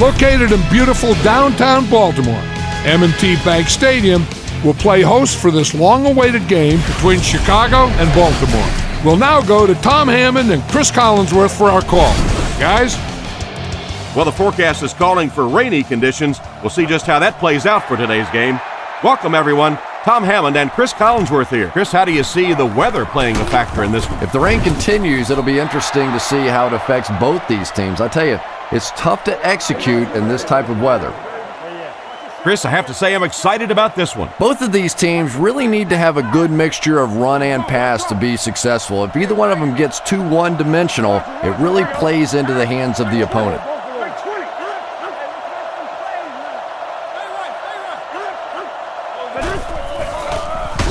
Located in beautiful downtown Baltimore, M&T Bank Stadium will play host for this long-awaited game between Chicago and Baltimore. We'll now go to Tom Hammond and Chris Collinsworth for our call. Guys? Well, the forecast is calling for rainy conditions. We'll see just how that plays out for today's game. Welcome, everyone. Tom Hammond and Chris Collinsworth here. Chris, how do you see the weather playing a factor in this one? If the rain continues, it'll be interesting to see how it affects both these teams. I tell you, it's tough to execute in this type of weather. Chris, I have to say I'm excited about this one. Both of these teams really need to have a good mixture of run and pass to be successful. If either one of them gets too one-dimensional, it really plays into the hands of the opponent.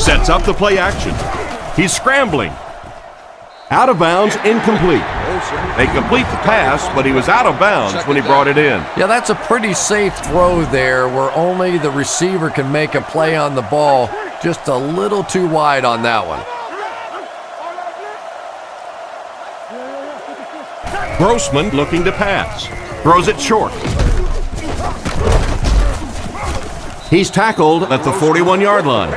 Sets up the play action. He's scrambling. Out of bounds, incomplete. They complete the pass, but he was out of bounds when he brought it in. Yeah, that's a pretty safe throw there where only the receiver can make a play on the ball. Just a little too wide on that one. Grossman looking to pass. Throws it short. He's tackled at the 41-yard line.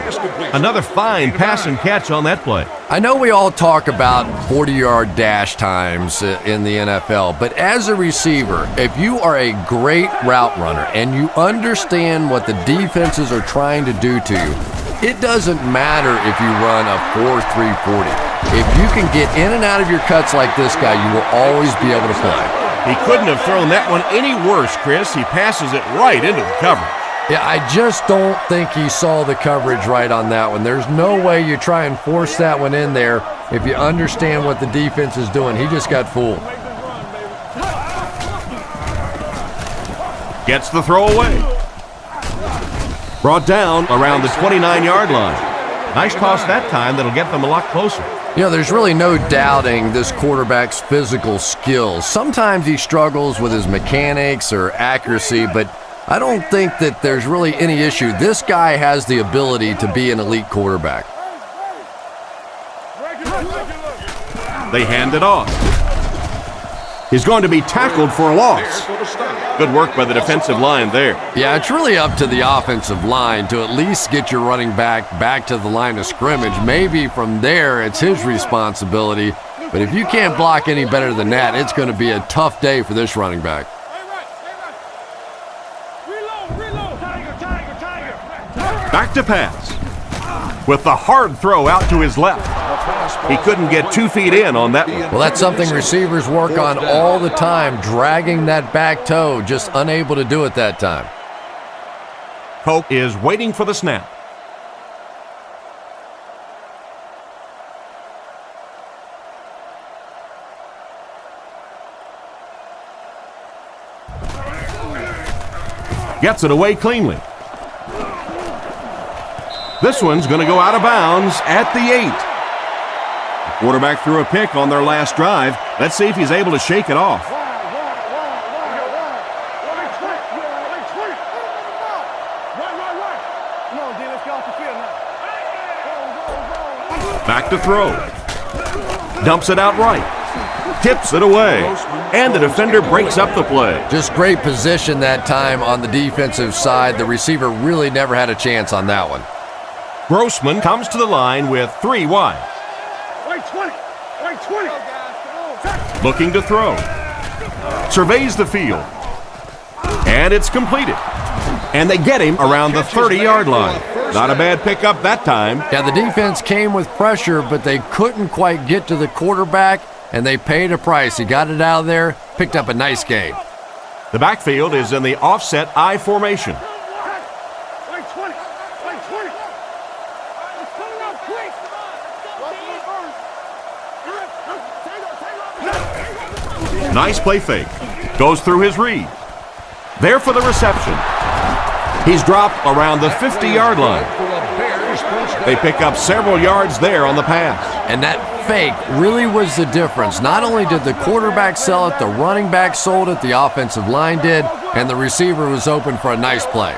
Another fine pass and catch on that play. I know we all talk about 40-yard dash times in the NFL, but as a receiver, if you are a great route runner and you understand what the defenses are trying to do to you, it doesn't matter if you run a 4.340. If you can get in and out of your cuts like this guy, you will always be able to play. He couldn't have thrown that one any worse, Chris. He passes it right into the coverage. Yeah, I just don't think he saw the coverage right on that one. There's no way you try and force that one in there if you understand what the defense is doing. He just got fooled. Gets the throw away. Brought down around the 29-yard line. Nice toss that time that'll get them a lot closer. You know, there's really no doubting this quarterback's physical skills. Sometimes he struggles with his mechanics or accuracy, but I don't think that there's really any issue. This guy has the ability to be an elite quarterback. They hand it off. He's going to be tackled for a loss. Good work by the defensive line there. Yeah, it's really up to the offensive line to at least get your running back to the line of scrimmage. Maybe from there it's his responsibility. But if you can't block any better than that, it's going to be a tough day for this running back. Back to pass. With the hard throw out to his left. He couldn't get 2 feet in on that one. Well, that's something receivers work on all the time, dragging that back toe, just unable to do it that time. Coke is waiting for the snap. Gets it away cleanly. This one's going to go out of bounds at the 8. The quarterback threw a pick on their last drive. Let's see if he's able to shake it off. Back to throw. Dumps it out right. Tips it away. And the defender breaks up the play. Just great position that time on the defensive side. The receiver really never had a chance on that one. Grossman comes to the line with 3 wide. Looking to throw. Surveys the field. And it's completed. And they get him around the 30-yard line. Not a bad pickup that time. Yeah, the defense came with pressure, but they couldn't quite get to the quarterback, and they paid a price. He got it out of there, picked up a nice gain. The backfield is in the offset I formation. Nice play fake. Goes through his read. There for the reception. He's dropped around the 50-yard line. They pick up several yards there on the pass. And that fake really was the difference. Not only did the quarterback sell it, the running back sold it, the offensive line did, and the receiver was open for a nice play.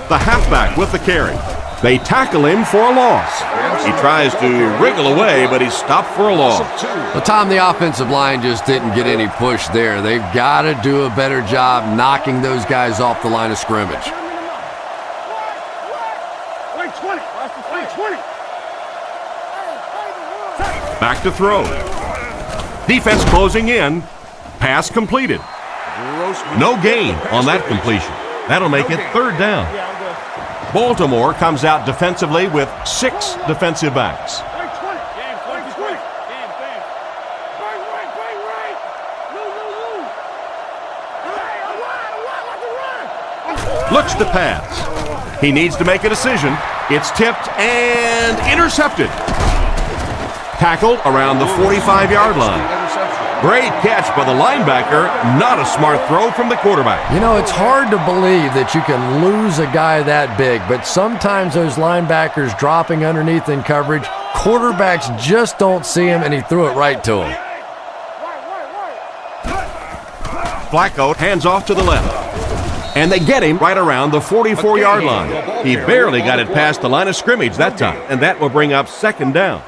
The halfback with the carry. They tackle him for a loss. He tries to wriggle away, but he's stopped for a loss. Well, Tom, the offensive line just didn't get any push there. They've got to do a better job knocking those guys off the line of scrimmage. Back to throw. Defense closing in. Pass completed. No gain on that completion. That'll make it third down. Baltimore comes out defensively with 6 defensive backs. Looks to pass. He needs to make a decision. It's tipped and intercepted. Tackled around the 45-yard line. Great catch by the linebacker. Not a smart throw from the quarterback. You know, it's hard to believe that you can lose a guy that big, but sometimes those linebackers dropping underneath in coverage, quarterbacks just don't see him, and he threw it right to him. Flacco hands off to the left. And they get him right around the 44-yard line. He barely got it past the line of scrimmage that time, and that will bring up second down.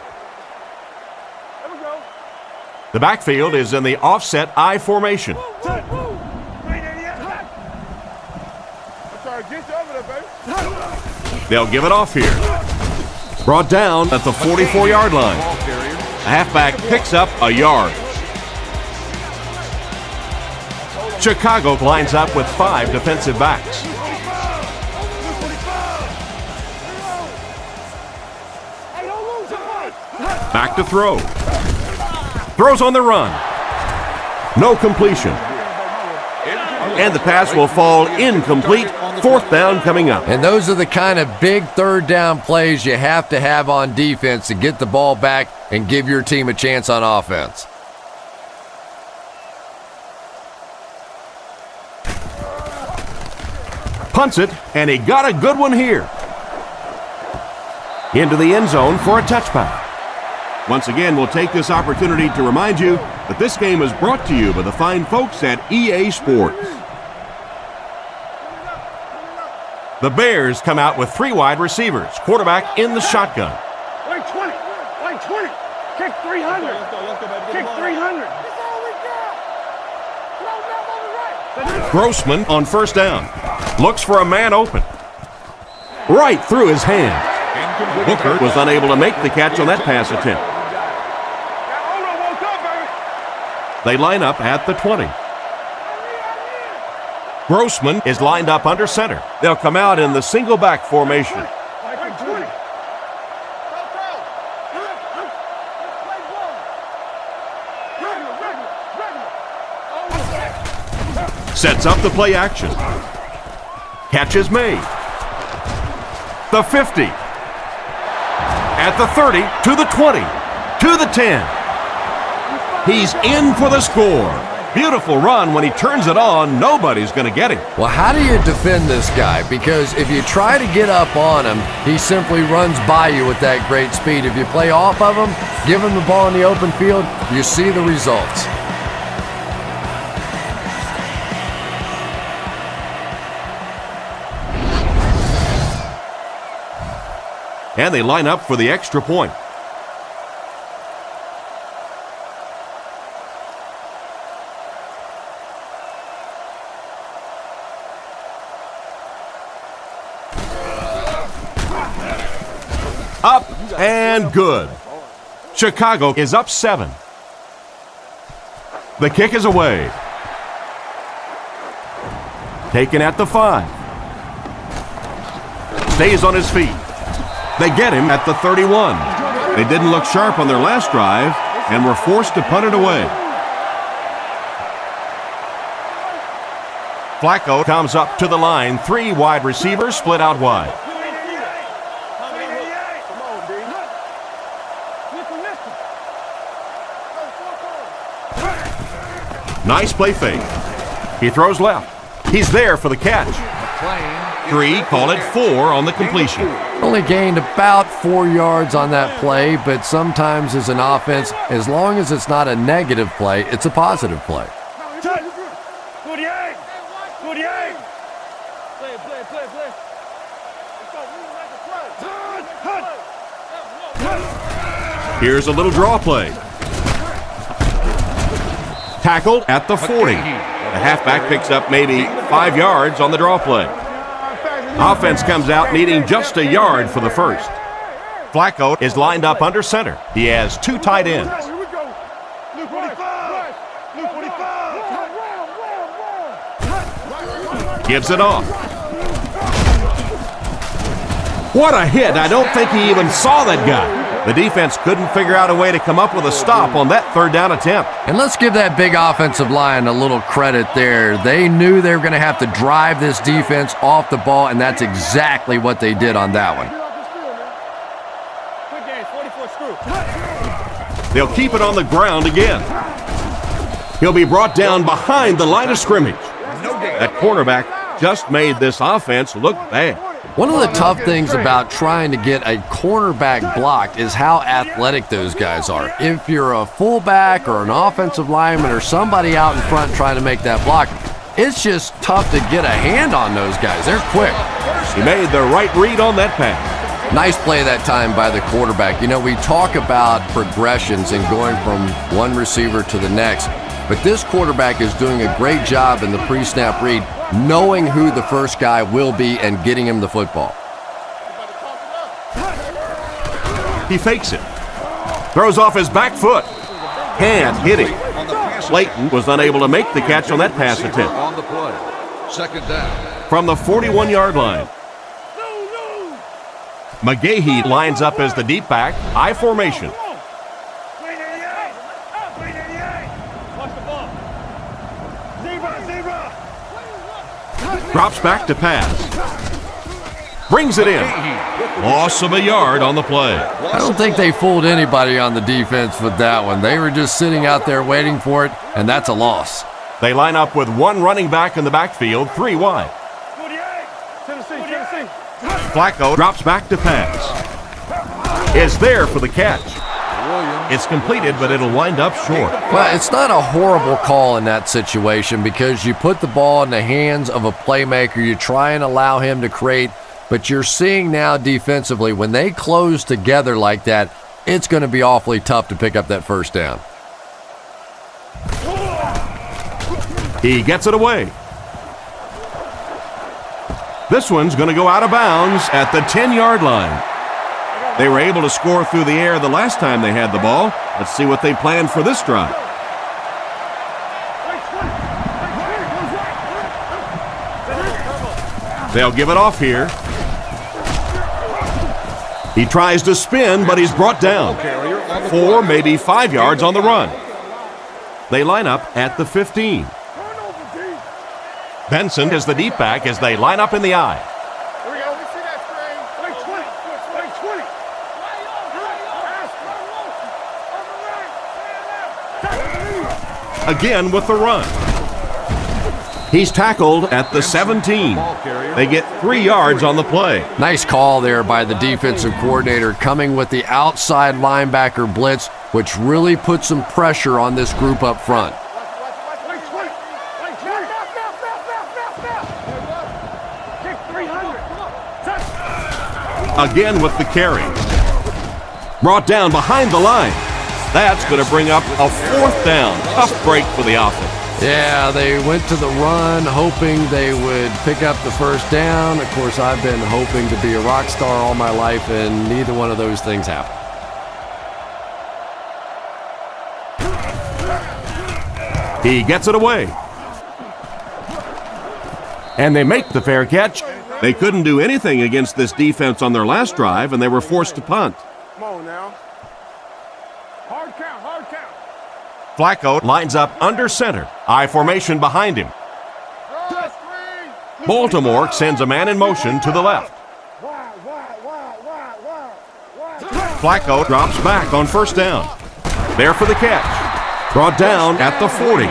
The backfield is in the offset I formation. They'll give it off here. Brought down at the 44-yard line. The halfback picks up a yard. Chicago lines up with 5 defensive backs. Back to throw. Throws on the run. No completion. And the pass will fall incomplete. Fourth down coming up. And those are the kind of big third down plays you have to have on defense to get the ball back and give your team a chance on offense. Punts it, and he got a good one here. Into the end zone for a touchback. Once again, we'll take this opportunity to remind you that this game is brought to you by the fine folks at EA Sports. The Bears come out with 3 wide receivers. Quarterback in the shotgun. Line 20. Line 20. Kick 300. Kick 300. Grossman on first down. Looks for a man open. Right through his hand. Booker was unable to make the catch on that pass attempt. They line up at the 20. Grossman is lined up under center. They'll come out in the single back formation. Sets up the play action. Catch is made. The 50. At the 30, to the 20, to the 10. He's in for the score. Beautiful run. When he turns it on, nobody's going to get him. Well, how do you defend this guy? Because if you try to get up on him, he simply runs by you with that great speed. If you play off of him, give him the ball in the open field, you see the results. And they line up for the extra point. Up and good. Chicago is up 7. The kick is away. Taken at the 5. Stays on his feet. They get him at the 31. They didn't look sharp on their last drive and were forced to punt it away. Flacco comes up to the line. 3 wide receivers split out wide. Nice play fake. He throws left. He's there for the catch. 3, call it 4 on the completion. Only gained about 4 yards on that play, but sometimes as an offense, as long as it's not a negative play, it's a positive play. Here's a little draw play. Tackled at the 40. The halfback picks up maybe 5 yards on the draw play. Offense comes out needing just a yard for the first. Flacco is lined up under center. He has 2 tight ends. Gives it off. What a hit. I don't think he even saw that guy. The defense couldn't figure out a way to come up with a stop on that third down attempt. And let's give that big offensive line a little credit there. They knew they were going to have to drive this defense off the ball, and that's exactly what they did on that one. They'll keep it on the ground again. He'll be brought down behind the line of scrimmage. That cornerback just made this offense look bad. One of the tough things about trying to get a cornerback blocked is how athletic those guys are. If you're a fullback or an offensive lineman or somebody out in front trying to make that block, it's just tough to get a hand on those guys. They're quick. He made the right read on that pass. Nice play that time by the quarterback. You know, we talk about progressions and going from one receiver to the next, but this quarterback is doing a great job in the pre-snap read, knowing who the first guy will be and getting him the football. He fakes it. Throws off his back foot. Can't hit him. Slayton was unable to make the catch on that pass attempt. On the play. Second down. From the 41-yard line. McGahee lines up as the deep back, I formation. Drops back to pass. Brings it in. Loss of a yard on the play. I don't think they fooled anybody on the defense with that one. They were just sitting out there waiting for it, and that's a loss. They line up with one running back in the backfield, 3 wide. Flacco drops back to pass. Is there for the catch. It's completed, but it'll wind up short. Well, it's not a horrible call in that situation because you put the ball in the hands of a playmaker. You try and allow him to create, but you're seeing now defensively, when they close together like that, it's going to be awfully tough to pick up that first down. He gets it away. This one's going to go out of bounds at the 10-yard line. They were able to score through the air the last time they had the ball. Let's see what they planned for this drive. They'll give it off here. He tries to spin, but he's brought down. 4, maybe 5 yards on the run. They line up at the 15. Benson is the deep back as they line up in the I. Again with the run. He's tackled at the 17. They get 3 yards on the play. Nice call there by the defensive coordinator, coming with the outside linebacker blitz, which really put some pressure on this group up front. Again with the carry. Brought down behind the line. That's going to bring up a 4th down. Tough break for the offense. Yeah, they went to the run hoping they would pick up the first down. Of course, I've been hoping to be a rock star all my life, and neither one of those things happened. He gets it away. And they make the fair catch. They couldn't do anything against this defense on their last drive, and they were forced to punt. Come on now. Hard count, hard count. Flacco lines up under center. I formation behind him. Baltimore sends a man in motion to the left. Flacco drops back on first down. There for the catch. Brought down at the 40.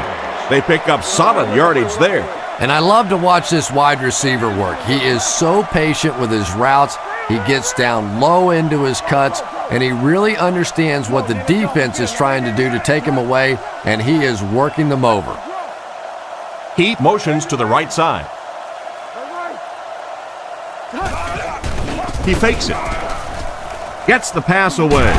They pick up solid yardage there. And I love to watch this wide receiver work. He is so patient with his routes. He gets down low into his cuts, and he really understands what the defense is trying to do to take him away, and he is working them over. He motions to the right side. He fakes it. Gets the pass away.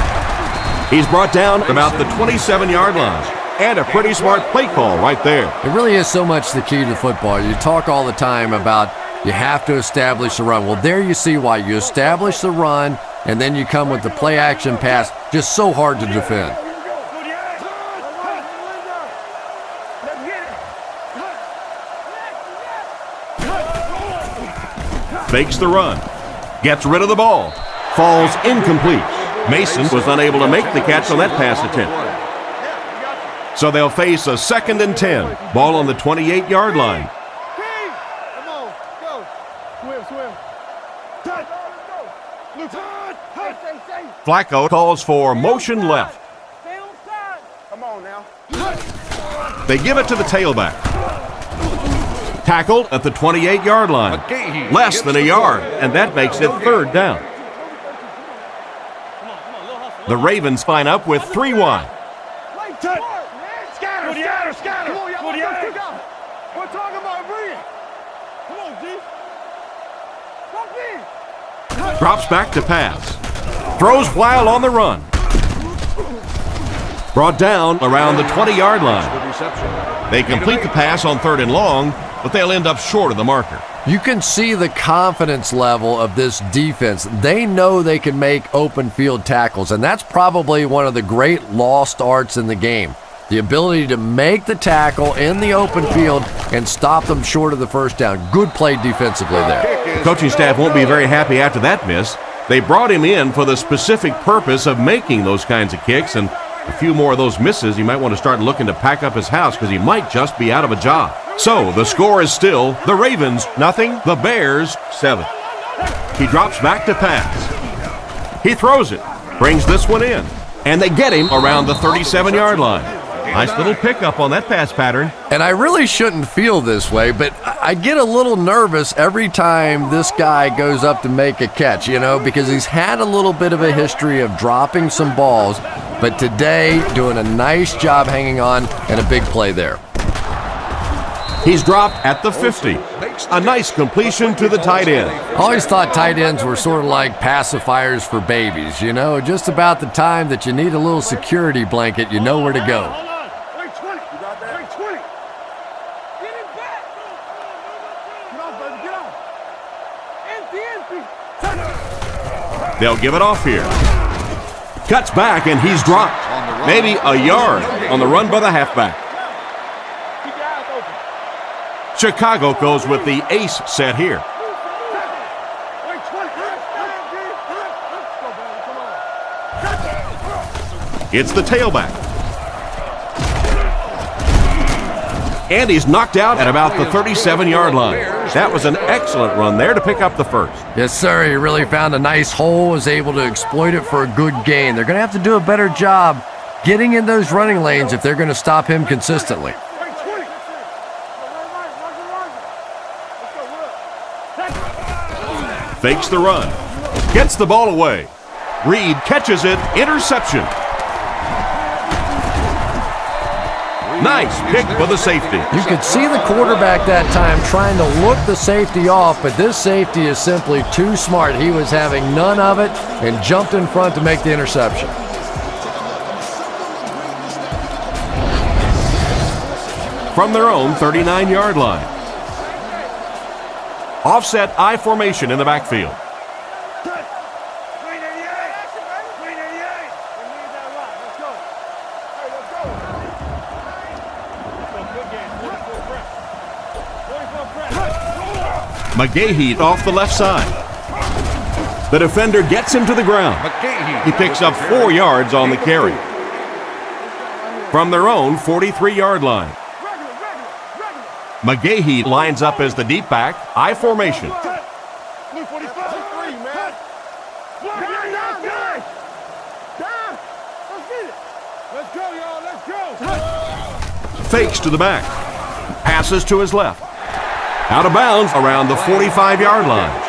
He's brought down about the 27-yard line. And a pretty smart play call right there. It really is so much the key to football. You talk all the time about you have to establish the run. Well, there you see why. You establish the run, and then you come with the play-action pass. Just so hard to defend. Fakes the run. Gets rid of the ball. Falls incomplete. Mason was unable to make the catch on that pass attempt. So they'll face a 2nd and 10. Ball on the 28-yard line. Come on, go. Swim. Touch. Flacco calls for motion left. Stay on side. Come on now. They give it to the tailback. Tackled at the 28-yard line. Less than a yard, and that makes it 3rd down. The Ravens line up with 3 wide. Scatter. Come on, y'all. We're talking about bring it. Come on, G. Come in. Drops back to pass. Throws while on the run. Brought down around the 20-yard line. They complete the pass on 3rd and long, but they'll end up short of the marker. You can see the confidence level of this defense. They know they can make open field tackles, and that's probably one of the great lost arts in the game. The ability to make the tackle in the open field and stop them short of the 1st down. Good play defensively there. The coaching staff won't be very happy after that miss. They brought him in for the specific purpose of making those kinds of kicks, and a few more of those misses, he might want to start looking to pack up his house because he might just be out of a job. So the score is still the Ravens 0, the Bears 7. He drops back to pass. He throws it, brings this one in, and they get him around the 37-yard line. Nice little pickup on that pass pattern. And I really shouldn't feel this way, but I get a little nervous every time this guy goes up to make a catch, because he's had a little bit of a history of dropping some balls, but today doing a nice job hanging on and a big play there. He's dropped at the 50. A nice completion to the tight end. I always thought tight ends were sort of like pacifiers for babies, just about the time that you need a little security blanket, you know where to go. They'll give it off here. Cuts back, and he's dropped. Maybe a yard on the run by the halfback. Chicago goes with the ace set here. It's the tailback. And he's knocked out at about the 37-yard line. That was an excellent run there to pick up the 1st. Yes, sir. He really found a nice hole, was able to exploit it for a good gain. They're going to have to do a better job getting in those running lanes if they're going to stop him consistently. Fakes the run. Gets the ball away. Reed catches it. Interception. Nice pick for the safety. You could see the quarterback that time trying to look the safety off, but this safety is simply too smart. He was having none of it and jumped in front to make the interception. From their own 39-yard line. Offset I formation in the backfield. McGahee off the left side. The defender gets him to the ground. He picks up 4 yards on the carry. From their own 43-yard line. McGahee lines up as the deep back, I formation. Fakes to the back. Passes to his left. Out of bounds around the 45-yard line.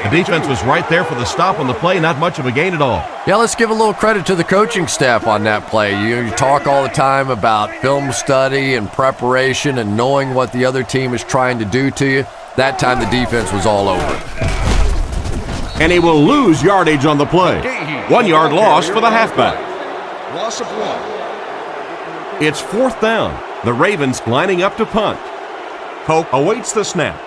The defense was right there for the stop on the play, not much of a gain at all. Yeah, let's give a little credit to the coaching staff on that play. You talk all the time about film study and preparation and knowing what the other team is trying to do to you. That time the defense was all over. And he will lose yardage on the play. 1 yard loss for the halfback. Loss of 1. It's 4th down. The Ravens lining up to punt. Coke awaits the snap.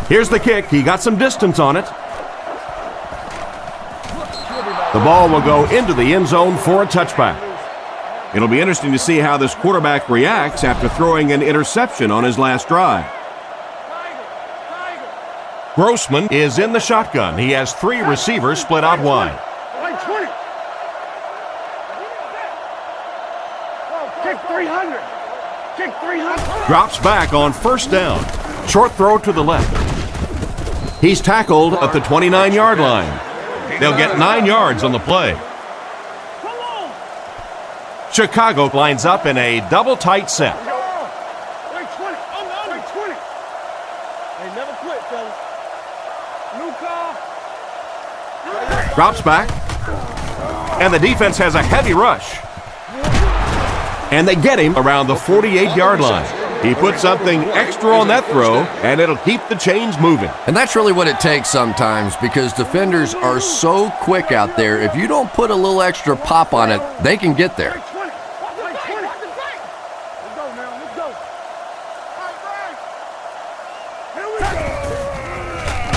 Here's the kick. He got some distance on it. The ball will go into the end zone for a touchback. It'll be interesting to see how this quarterback reacts after throwing an interception on his last drive. Grossman is in the shotgun. He has 3 receivers split out wide. Kick 300. Kick 300. Drops back on 1st down. Short throw to the left. He's tackled at the 29-yard line. They'll get 9 yards on the play. Chicago lines up in a double tight set. Drops back. And the defense has a heavy rush. And they get him around the 48-yard line. He put something extra on that throw, and it'll keep the chains moving. And that's really what it takes sometimes, because defenders are so quick out there. If you don't put a little extra pop on it, they can get there.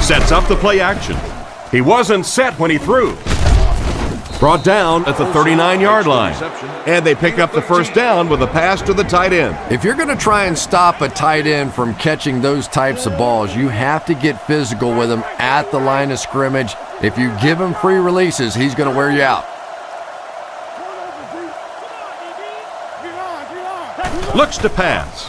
Sets up the play action. He wasn't set when he threw. Brought down at the 39-yard line. And they pick up the 1st down with a pass to the tight end. If you're going to try and stop a tight end from catching those types of balls, you have to get physical with him at the line of scrimmage. If you give him free releases, he's going to wear you out. Looks to pass.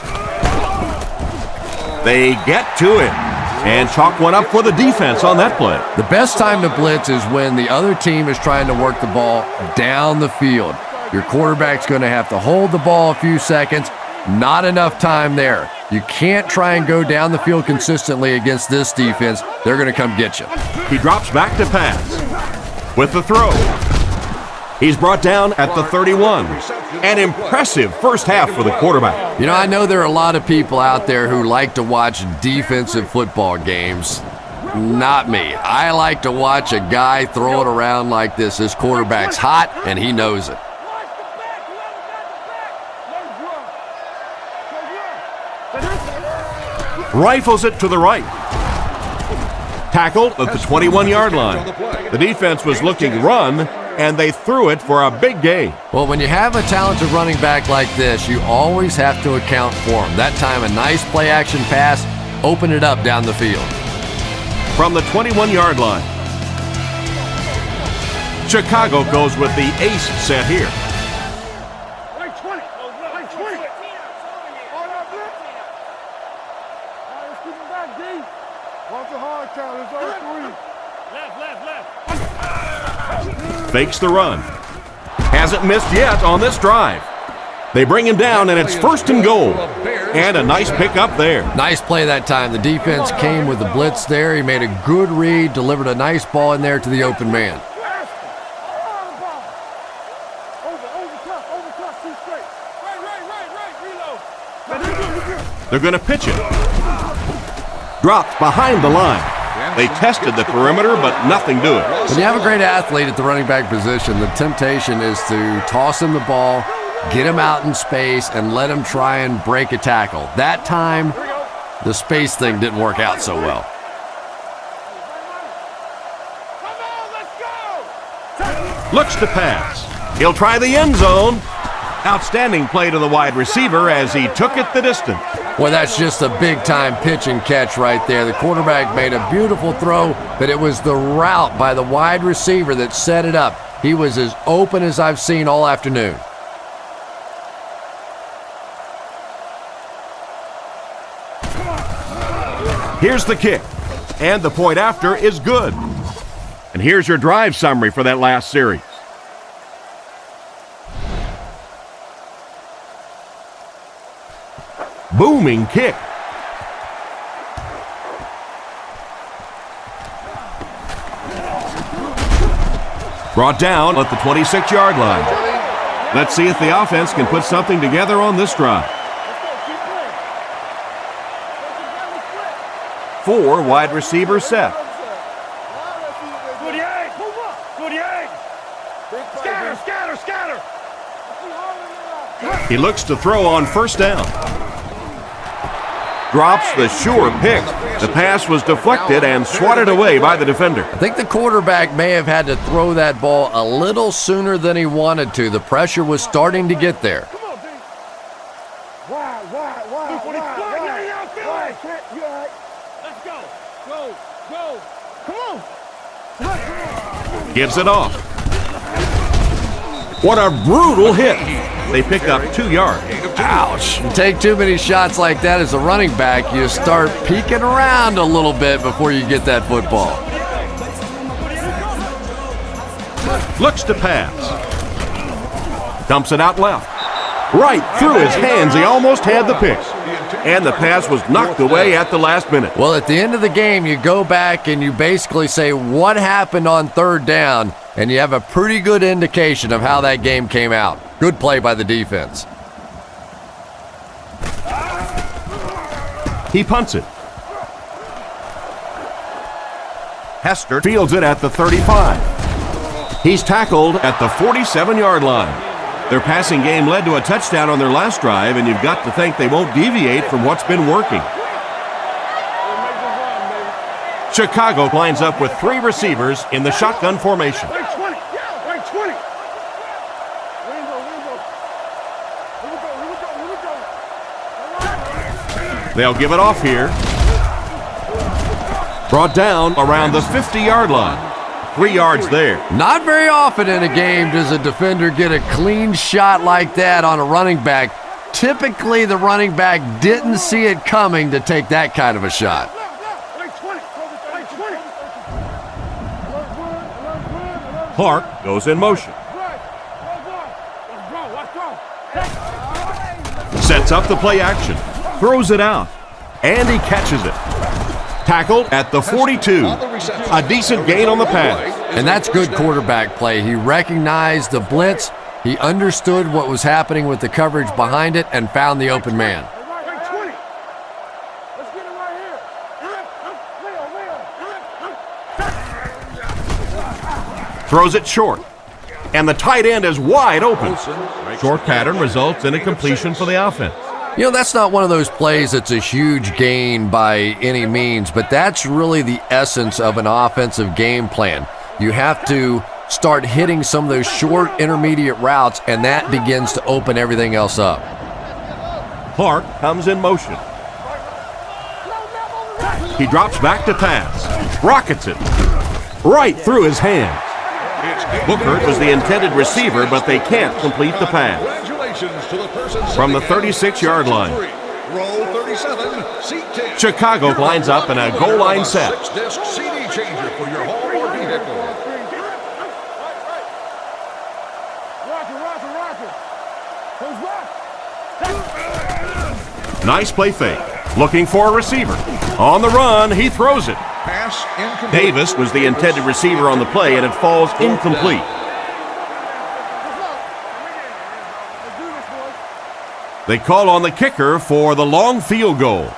They get to it. And chalk one up for the defense on that play. The best time to blitz is when the other team is trying to work the ball down the field. Your quarterback's going to have to hold the ball a few seconds. Not enough time there. You can't try and go down the field consistently against this defense. They're going to come get you. He drops back to pass. With the throw. He's brought down at the 31. An impressive first half for the quarterback. You know, I know there are a lot of people out there who like to watch defensive football games. Not me. I like to watch a guy throw it around like this. This quarterback's hot, and he knows it. Rifles it to the right. Tackled at the 21-yard line. The defense was looking run, and they threw it for a big gain. Well, when you have a talented running back like this, you always have to account for him. That time, a nice play-action pass, open it up down the field. From the 21-yard line. Chicago goes with the ace set here. Fakes the run. Hasn't missed yet on this drive. They bring him down, and it's 1st and goal. And a nice pickup there. Nice play that time. The defense came with the blitz there. He made a good read, delivered a nice ball in there to the open man. They're going to pitch it. Dropped behind the line. They tested the perimeter, but nothing doing. When you have a great athlete at the running back position, the temptation is to toss him the ball, get him out in space, and let him try and break a tackle. That time, the space thing didn't work out so well. Looks to pass. He'll try the end zone. Outstanding play to the wide receiver as he took it the distance. Well, that's just a big-time pitch and catch right there. The quarterback made a beautiful throw, but it was the route by the wide receiver that set it up. He was as open as I've seen all afternoon. Here's the kick, and the point after is good. And here's your drive summary for that last series. Booming kick. Brought down at the 26-yard line. Let's see if the offense can put something together on this drive. 4 wide receiver set. 48. 48. Scatter. He looks to throw on first down. Drops the sure pick. The pass was deflected and swatted away by the defender. I think the quarterback may have had to throw that ball a little sooner than he wanted to. The pressure was starting to get there. Come on, D. Wide. You all right? Let's go. Come on. Gives it off. What a brutal hit. They pick up 2 yards. Ouch. You take too many shots like that as a running back, you start peeking around a little bit before you get that football. Looks to pass. Dumps it out left. Right through his hands. He almost had the pick. And the pass was knocked away at the last minute. Well, at the end of the game, you go back and you basically say what happened on third down, and you have a pretty good indication of how that game came out. Good play by the defense. He punts it. Hester fields it at the 35. He's tackled at the 47-yard line. Their passing game led to a touchdown on their last drive, and you've got to think they won't deviate from what's been working. Chicago lines up with 3 receivers in the shotgun formation. Right 20. Right 20. Here we go. They'll give it off here. Brought down around the 50-yard line. 3 yards there. Not very often in a game does a defender get a clean shot like that on a running back. Typically, the running back didn't see it coming to take that kind of a shot. Right 20. Right 20. Clark goes in motion. Sets up the play action. Throws it out. And he catches it. Tackled at the 42. A decent gain on the pass. And that's good quarterback play. He recognized the blitz. He understood what was happening with the coverage behind it and found the open man. Right 20. Let's get it right here. Throws it short. And the tight end is wide open. Short pattern results in a completion for the offense. You know, that's not one of those plays that's a huge gain by any means, but that's really the essence of an offensive game plan. You have to start hitting some of those short intermediate routes, and that begins to open everything else up. Clark comes in motion. He drops back to pass. Rockets it. Right through his hands. Booker was the intended receiver, but they can't complete the pass. From the 36-yard line. Row 37, seat 10. Chicago lines up in a goal line set. Disc CD changer for your home or vehicle. Rocket. Nice play fake. Looking for a receiver. On the run, he throws it. Pass incomplete. Davis was the intended receiver on the play, and it falls incomplete. They call on the kicker for the long field goal.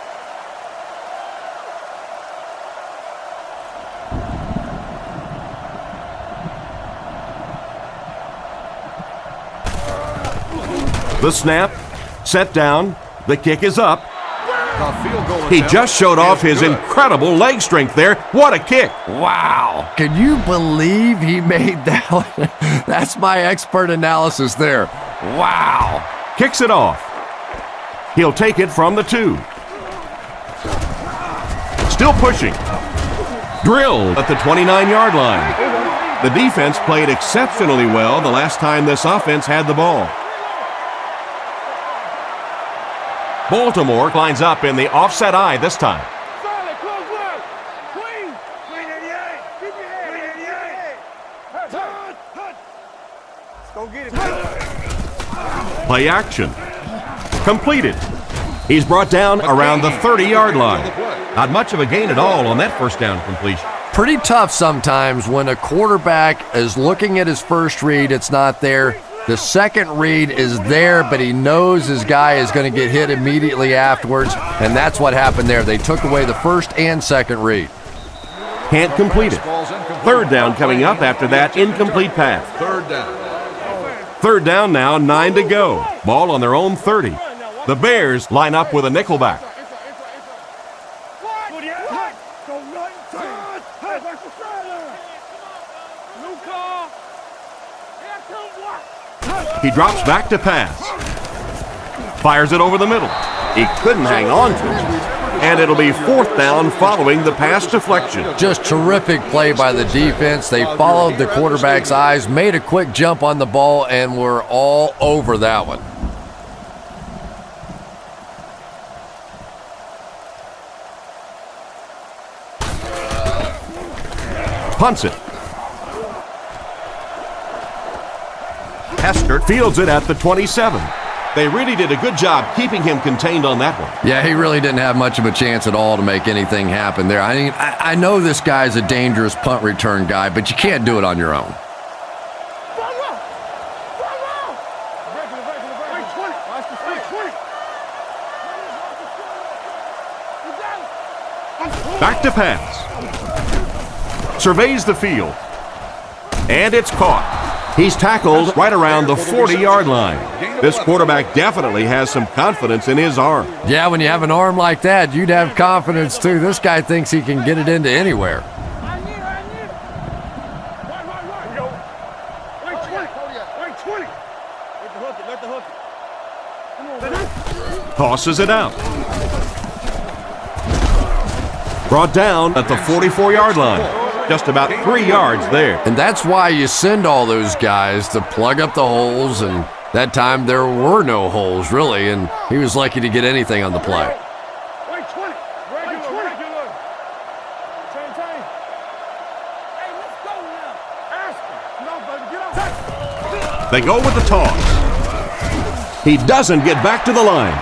The snap, set down, the kick is up. He just showed off his incredible leg strength there. What a kick. Wow. Can you believe he made that one? That's my expert analysis there. Wow. Kicks it off. He'll take it from the 2. Still pushing. Drilled at the 29-yard line. The defense played exceptionally well the last time this offense had the ball. Baltimore lines up in the offset eye this time. Solid, close one. Clean. Clean 88. Keep your head. Clean 88. Let's go get it. Play action. Completed. He's brought down around the 30-yard line. Not much of a gain at all on that first down completion. Pretty tough sometimes when a quarterback is looking at his first read, it's not there. The second read is there, but he knows his guy is going to get hit immediately afterwards, and that's what happened there. They took away the first and second read. Can't complete it. Third down coming up after that incomplete pass. Third down. Third down now, 9 to go. Ball on their own 30. The Bears line up with a nickelback. He drops back to pass. Fires it over the middle. He couldn't hang on to it. And it'll be fourth down following the pass deflection. Just terrific play by the defense. They followed the quarterback's eyes, made a quick jump on the ball, and were all over that one. Punts it. Hester fields it at the 27. They really did a good job keeping him contained on that one. Yeah, he really didn't have much of a chance at all to make anything happen there. I mean, I know this guy's a dangerous punt return guy, but you can't do it on your own. Back to pass. Surveys the field. And it's caught. He's tackled right around the 40-yard line. This quarterback definitely has some confidence in his arm. Yeah, when you have an arm like that, you'd have confidence too. This guy thinks he can get it into anywhere. Tosses it out. Brought down at the 44-yard line. Just about 3 yards there. And that's why you send all those guys to plug up the holes, and that time there were no holes, really, and he was lucky to get anything on the play. They go with the toss. He doesn't get back to the line.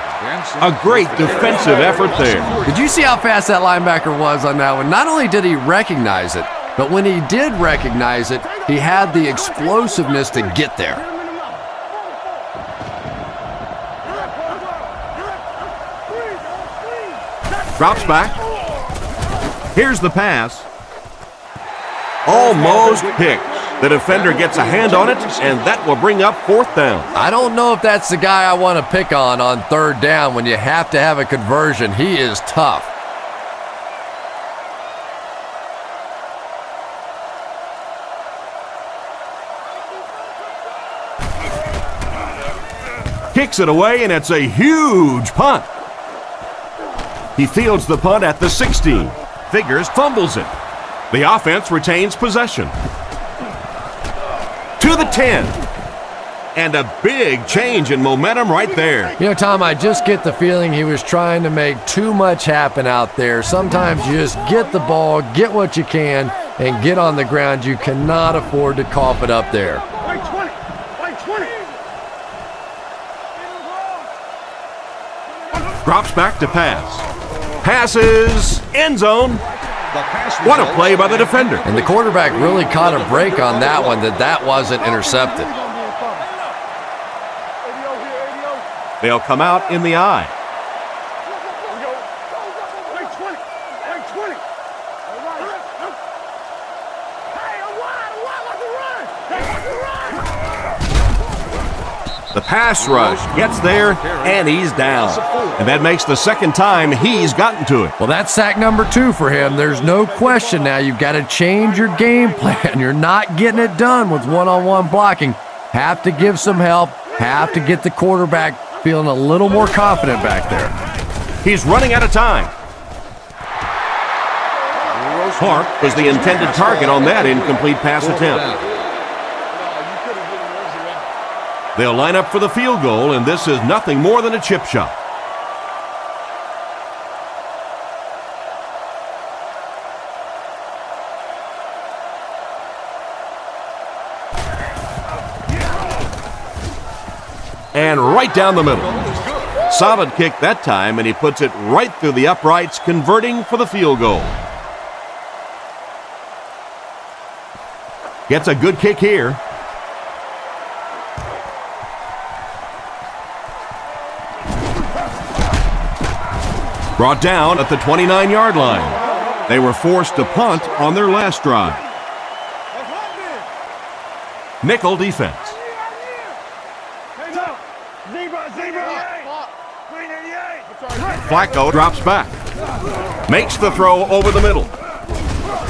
A great defensive effort there. Did you see how fast that linebacker was on that one? Not only did he recognize it, but when he did recognize it, he had the explosiveness to get there. Drops back. Here's the pass. Almost picked. The defender gets a hand on it, and that will bring up fourth down. I don't know if that's the guy I want to pick on third down when you have to have a conversion. He is tough. Kicks it away, and it's a huge punt. He fields the punt at the 16. Figures fumbles it. The offense retains possession. To the 10. And a big change in momentum right there. You know, Tom, I just get the feeling he was trying to make too much happen out there. Sometimes you just get the ball, get what you can, and get on the ground. You cannot afford to cough it up there. Drops back to pass. Passes. End zone. What a play by the defender. And the quarterback really caught a break on that one, that wasn't intercepted. They'll come out in the eye. The pass rush gets there, and he's down. And that makes the second time he's gotten to it. Well, that's sack number 2 for him. There's no question now. You've got to change your game plan. You're not getting it done with one-on-one blocking. Have to give some help. Have to get the quarterback feeling a little more confident back there. He's running out of time. Clark was the intended target on that incomplete pass attempt. They'll line up for the field goal, and this is nothing more than a chip shot. And right down the middle. Solid kick that time, and he puts it right through the uprights, converting for the field goal. Gets a good kick here. Brought down at the 29-yard line. They were forced to punt on their last drive. Nickel defense. Flacco drops back. Makes the throw over the middle.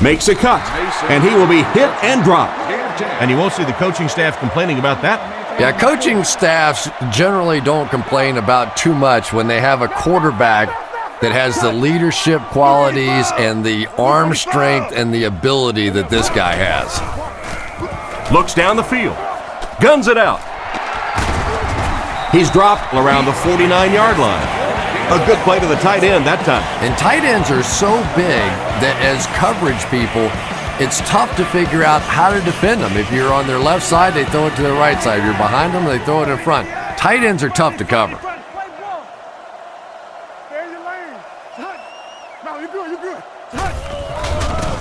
Makes a cut. And he will be hit and dropped. And you won't see the coaching staff complaining about that. Yeah, coaching staffs generally don't complain about too much when they have a quarterback that has the leadership qualities and the arm strength and the ability that this guy has. Looks down the field. Guns it out. He's dropped around the 49-yard line. A good play to the tight end that time. And tight ends are so big that as coverage people, it's tough to figure out how to defend them. If you're on their left side, they throw it to their right side. If you're behind them, they throw it in front. Tight ends are tough to cover.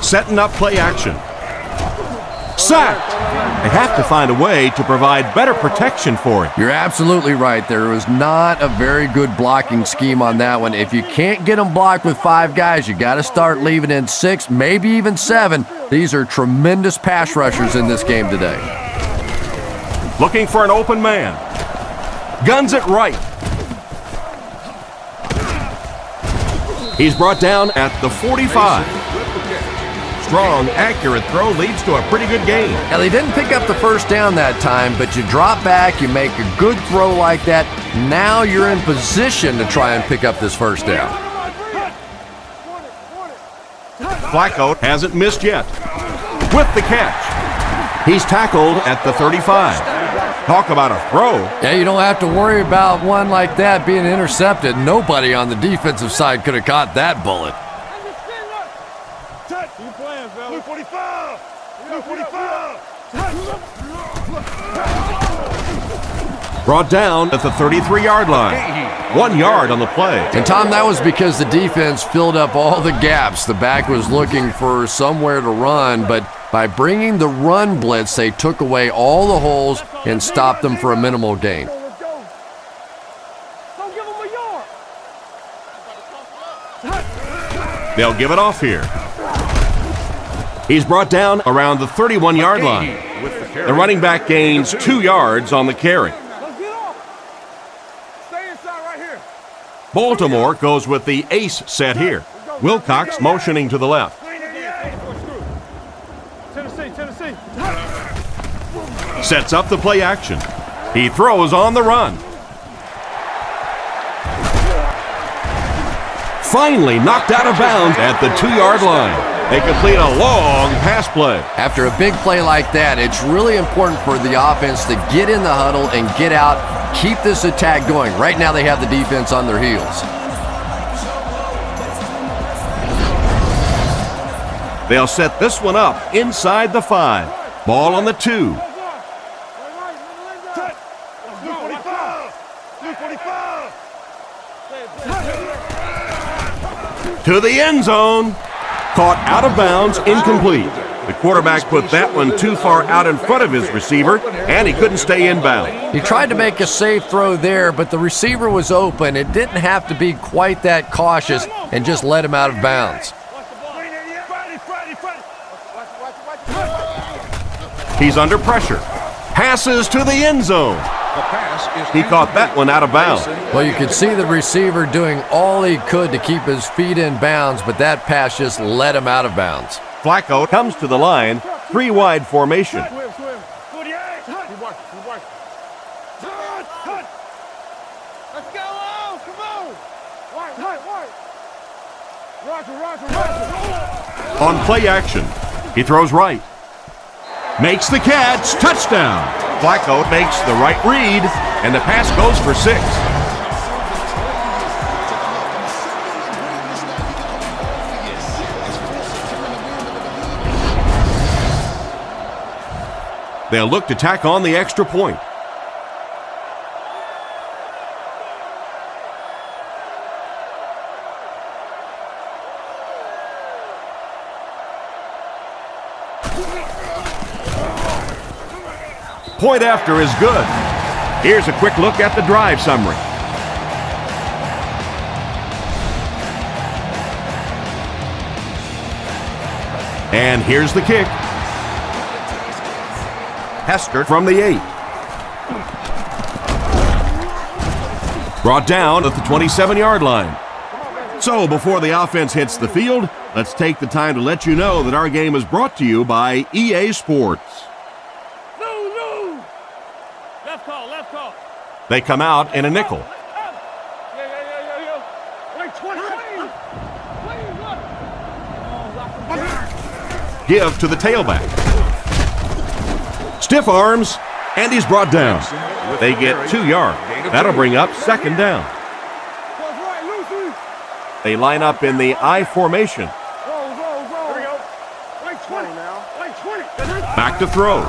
Setting up play action. Sacked. They have to find a way to provide better protection for him. You're absolutely right. There was not a very good blocking scheme on that one. If you can't get them blocked with 5 guys, you got to start leaving in 6, maybe even 7. These are tremendous pass rushers in this game today. Looking for an open man. Guns it right. He's brought down at the 45. Strong, accurate throw leads to a pretty good gain. Now, they didn't pick up the first down that time, but you drop back, you make a good throw like that. Now you're in position to try and pick up this first down. Flacco hasn't missed yet. With the catch. He's tackled at the 35. Talk about a throw. Yeah, you don't have to worry about one like that being intercepted. Nobody on the defensive side could have caught that bullet. Brought down at the 33-yard line. 1 yard on the play. And Tom, that was because the defense filled up all the gaps. The back was looking for somewhere to run, but by bringing the run blitz, they took away all the holes and stopped them for a minimal gain. They'll give it off here. He's brought down around the 31-yard line. The running back gains 2 yards on the carry. Baltimore goes with the ace set here. Wilcox motioning to the left. Sets up the play action. He throws on the run. Finally knocked out of bounds at the 2-yard line. They complete a long pass play. After a big play like that, it's really important for the offense to get in the huddle and get out, keep this attack going. Right now they have the defense on their heels. They'll set this one up inside the 5. Ball on the 2. To the end zone. Caught out of bounds, incomplete. The quarterback put that one too far out in front of his receiver, and he couldn't stay inbound. He tried to make a safe throw there, but the receiver was open. It didn't have to be quite that cautious and just let him out of bounds. He's under pressure. Passes to the end zone. He caught that one out of bounds. Well, you could see the receiver doing all he could to keep his feet in bounds, but that pass just let him out of bounds. Flacco comes to the line, 3-wide formation. On play action, he throws right. Makes the catch, touchdown. Flacco makes the right read, and the pass goes for 6. They'll look to tack on the extra point. Point after is good. Here's a quick look at the drive summary. And here's the kick. Hester from the 8. Brought down at the 27-yard line. So before the offense hits the field, let's take the time to let you know that our game is brought to you by EA Sports. No. Left call. They come out in a nickel. Yeah. Wait, 20. Give to the tailback. Stiff arms, and he's brought down. They get 2 yards. That'll bring up second down. They line up in the I formation. Back to throw.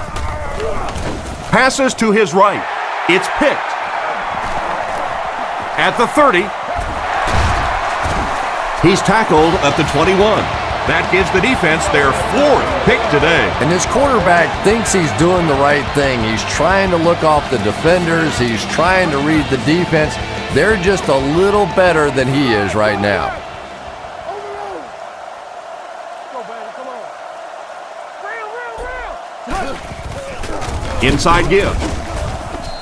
Passes to his right. It's picked. At the 30. He's tackled at the 21. That gives the defense their 4th pick today. And this quarterback thinks he's doing the right thing. He's trying to look off the defenders. He's trying to read the defense. They're just a little better than he is right now. Inside give.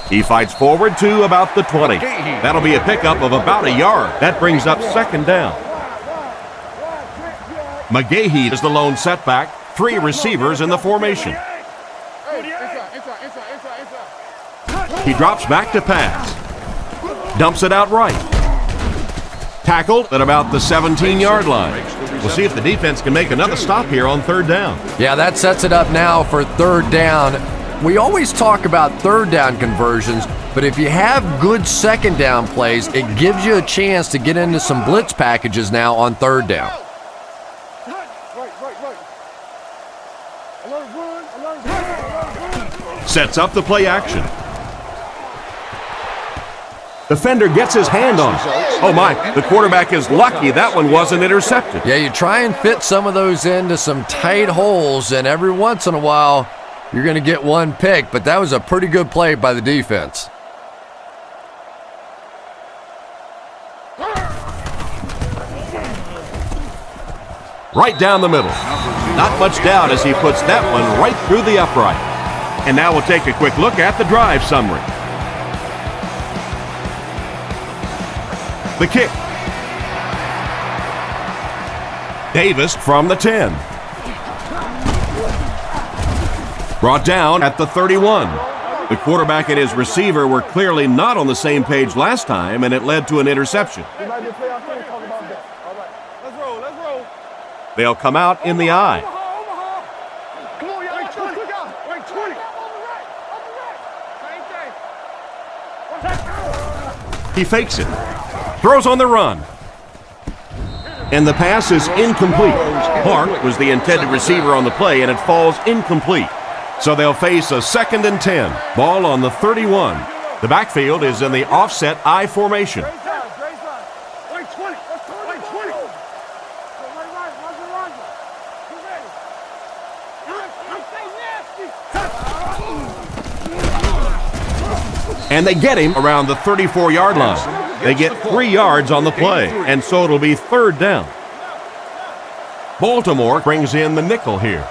He fights forward to about the 20. That'll be a pickup of about a yard. That brings up second down. McGahee is the lone setback. 3 receivers in the formation. He drops back to pass. Dumps it out right. Tackled at about the 17-yard line. We'll see if the defense can make another stop here on third down. Yeah, that sets it up now for third down. We always talk about third down conversions, but if you have good second down plays, it gives you a chance to get into some blitz packages now on third down. Sets up the play action. Defender gets his hand on it. Oh my, the quarterback is lucky that one wasn't intercepted. Yeah, you try and fit some of those into some tight holes, and every once in a while, you're going to get one pick, but that was a pretty good play by the defense. Right down the middle. Not much doubt as he puts that one right through the upright. And now we'll take a quick look at the drive summary. The kick. Davis from the 10. Brought down at the 31. The quarterback and his receiver were clearly not on the same page last time, and it led to an interception. They'll come out in the I. He fakes it. Throws on the run. And the pass is incomplete. Clark was the intended receiver on the play, and it falls incomplete. So they'll face a 2nd and 10. Ball on the 31. The backfield is in the offset I formation. And they get him around the 34-yard line. They get 3 yards on the play, and so it'll be third down. Baltimore brings in the nickel here.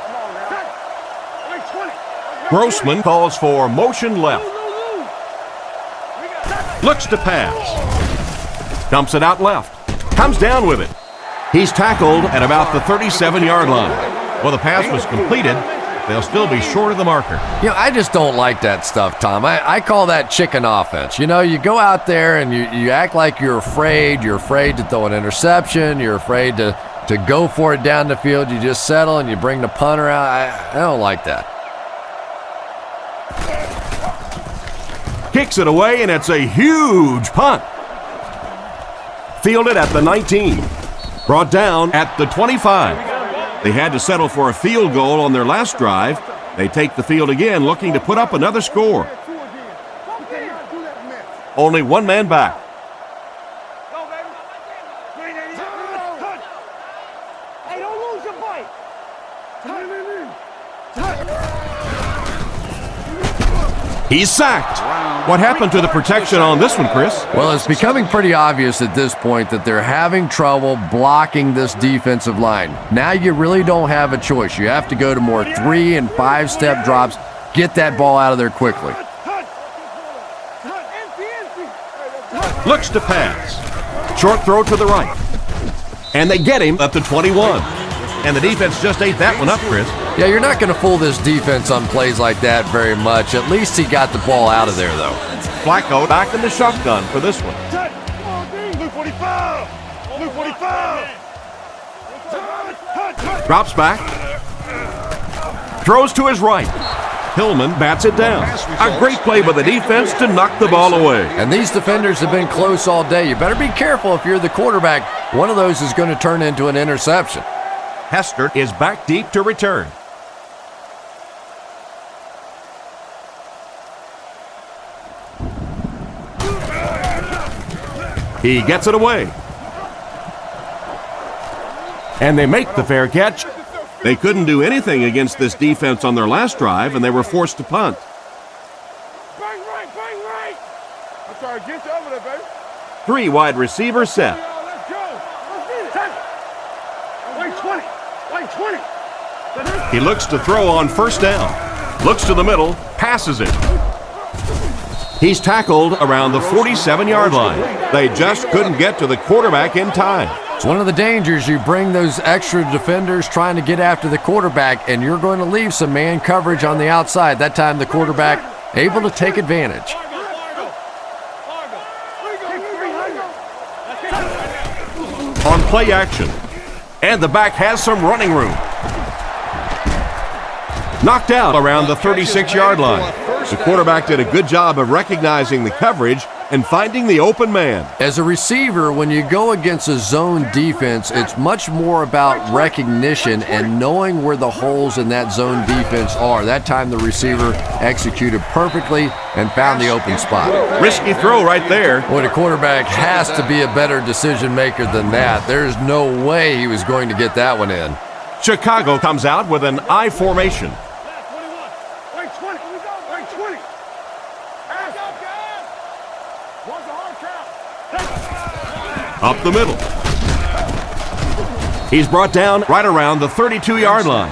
Grossman calls for motion left. Looks to pass. Dumps it out left. Comes down with it. He's tackled at about the 37-yard line. Well, the pass was completed. They'll still be short of the marker. You know, I just don't like that stuff, Tom. I call that chicken offense. You know, you go out there and you act like you're afraid. You're afraid to throw an interception. You're afraid to go for it down the field. You just settle and you bring the punter out. I don't like that. Kicks it away, and it's a huge punt. Fielded at the 19. Brought down at the 25. They had to settle for a field goal on their last drive. They take the field again, looking to put up another score. Only one man back. Hey, don't lose your bite. He's sacked. What happened to the protection on this one, Chris? Well, it's becoming pretty obvious at this point that they're having trouble blocking this defensive line. Now you really don't have a choice. You have to go to more 3- and 5-step drops, get that ball out of there quickly. Looks to pass. Short throw to the right. And they get him at the 21. And the defense just ate that one up, Chris. Yeah, you're not going to fool this defense on plays like that very much. At least he got the ball out of there, though. Flacco back in the shotgun for this one. Blue 45! Blue 45! Drops back. Throws to his right. Hillman bats it down. A great play by the defense to knock the ball away. And these defenders have been close all day. You better be careful if you're the quarterback. One of those is going to turn into an interception. Hester is back deep to return. He gets it away. And they make the fair catch. They couldn't do anything against this defense on their last drive, and they were forced to punt. Bang right, bang right! I'm trying to get you over there, baby. 3 wide receivers set. Let's go! Let's get it! Wait 20! Wait 20! He looks to throw on first down. Looks to the middle, passes it. He's tackled around the 47-yard line. They just couldn't get to the quarterback in time. It's one of the dangers. You bring those extra defenders trying to get after the quarterback, and you're going to leave some man coverage on the outside. That time the quarterback able to take advantage. On play action. And the back has some running room. Knocked out around the 36-yard line. The quarterback did a good job of recognizing the coverage and finding the open man. As a receiver, when you go against a zone defense, it's much more about recognition and knowing where the holes in that zone defense are. That time the receiver executed perfectly and found the open spot. Risky throw right there. Boy, the quarterback has to be a better decision maker than that. There's no way he was going to get that one in. Chicago comes out with an I formation. Up the middle. He's brought down right around the 32-yard line.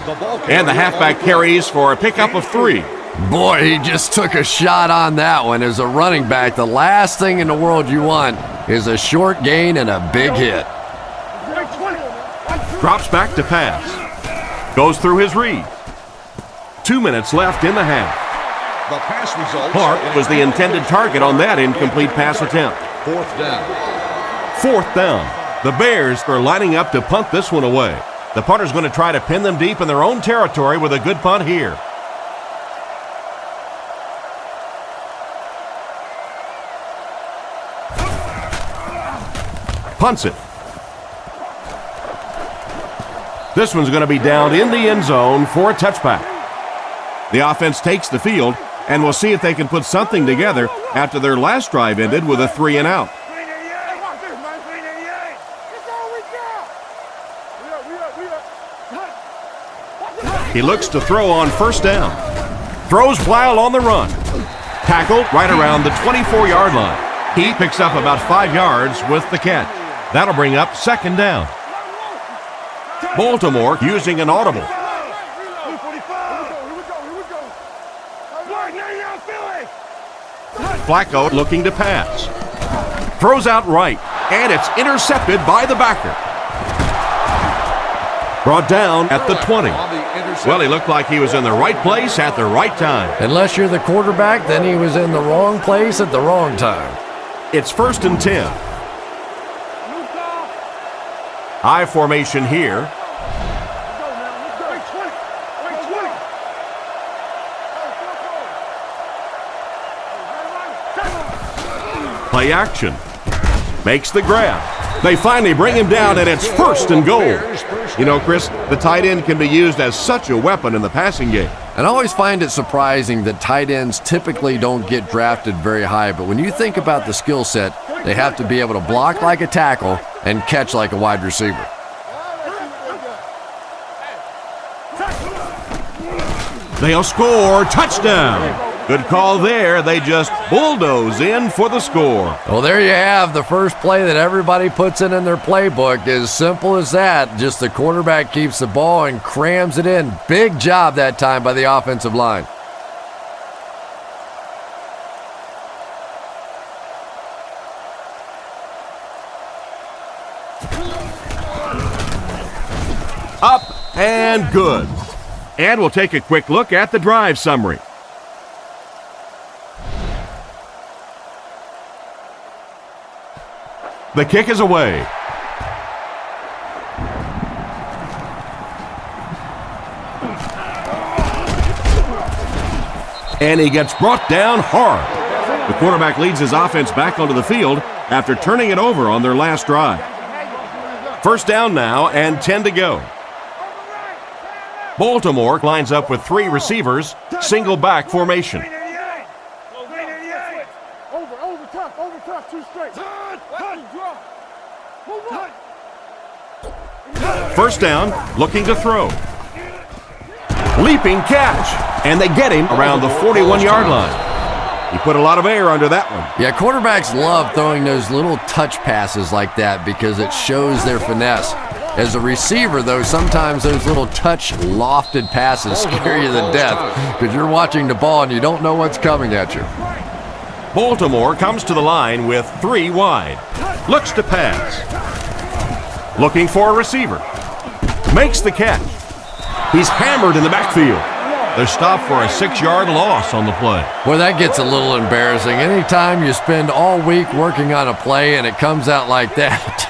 And the halfback carries for a pickup of 3. Boy, he just took a shot on that one. As a running back, the last thing in the world you want is a short gain and a big hit. Drops back to pass. Goes through his read. 2 minutes left in the half. The pass results. Clark was the intended target on that incomplete pass attempt. 4th down. 4th down. The Bears are lining up to punt this one away. The punter's going to try to pin them deep in their own territory with a good punt here. Punts it. This one's going to be down in the end zone for a touchback. The offense takes the field, and we'll see if they can put something together after their last drive ended with a 3 and out. He looks to throw on first down. Throws wild on the run. Tackled right around the 24-yard line. He picks up about 5 yards with the catch. That'll bring up 2nd down. Baltimore using an audible. Flacco looking to pass. Throws out right, and it's intercepted by the backer. Brought down at the 20. Well, he looked like he was in the right place at the right time. Unless you're the quarterback, then he was in the wrong place at the wrong time. It's 1st and 10. I formation here. Play action. Makes the grab. They finally bring him down, and it's 1st and goal. You know, Chris, the tight end can be used as such a weapon in the passing game. And I always find it surprising that tight ends typically don't get drafted very high, but when you think about the skill set, they have to be able to block like a tackle and catch like a wide receiver. They'll score. Touchdown. Good call there. They just bulldoze in for the score. Well, there you have the first play that everybody puts in their playbook. As simple as that. Just the quarterback keeps the ball and crams it in. Big job that time by the offensive line. Up and good. And we'll take a quick look at the drive summary. The kick is away. And he gets brought down hard. The quarterback leads his offense back onto the field after turning it over on their last drive. First down now and 10 to go. Baltimore lines up with 3 receivers, single back formation. First down, looking to throw. Leaping catch, and they get him around the 41-yard line. He put a lot of air under that one. Yeah, quarterbacks love throwing those little touch passes like that because it shows their finesse. As a receiver, though, sometimes those little touch lofted passes scare you to death because you're watching the ball and you don't know what's coming at you. Baltimore comes to the line with 3 wide. Looks to pass. Looking for a receiver. Makes the catch. He's hammered in the backfield. They're stopped for a 6-yard loss on the play. Well, that gets a little embarrassing. Anytime you spend all week working on a play and it comes out like that,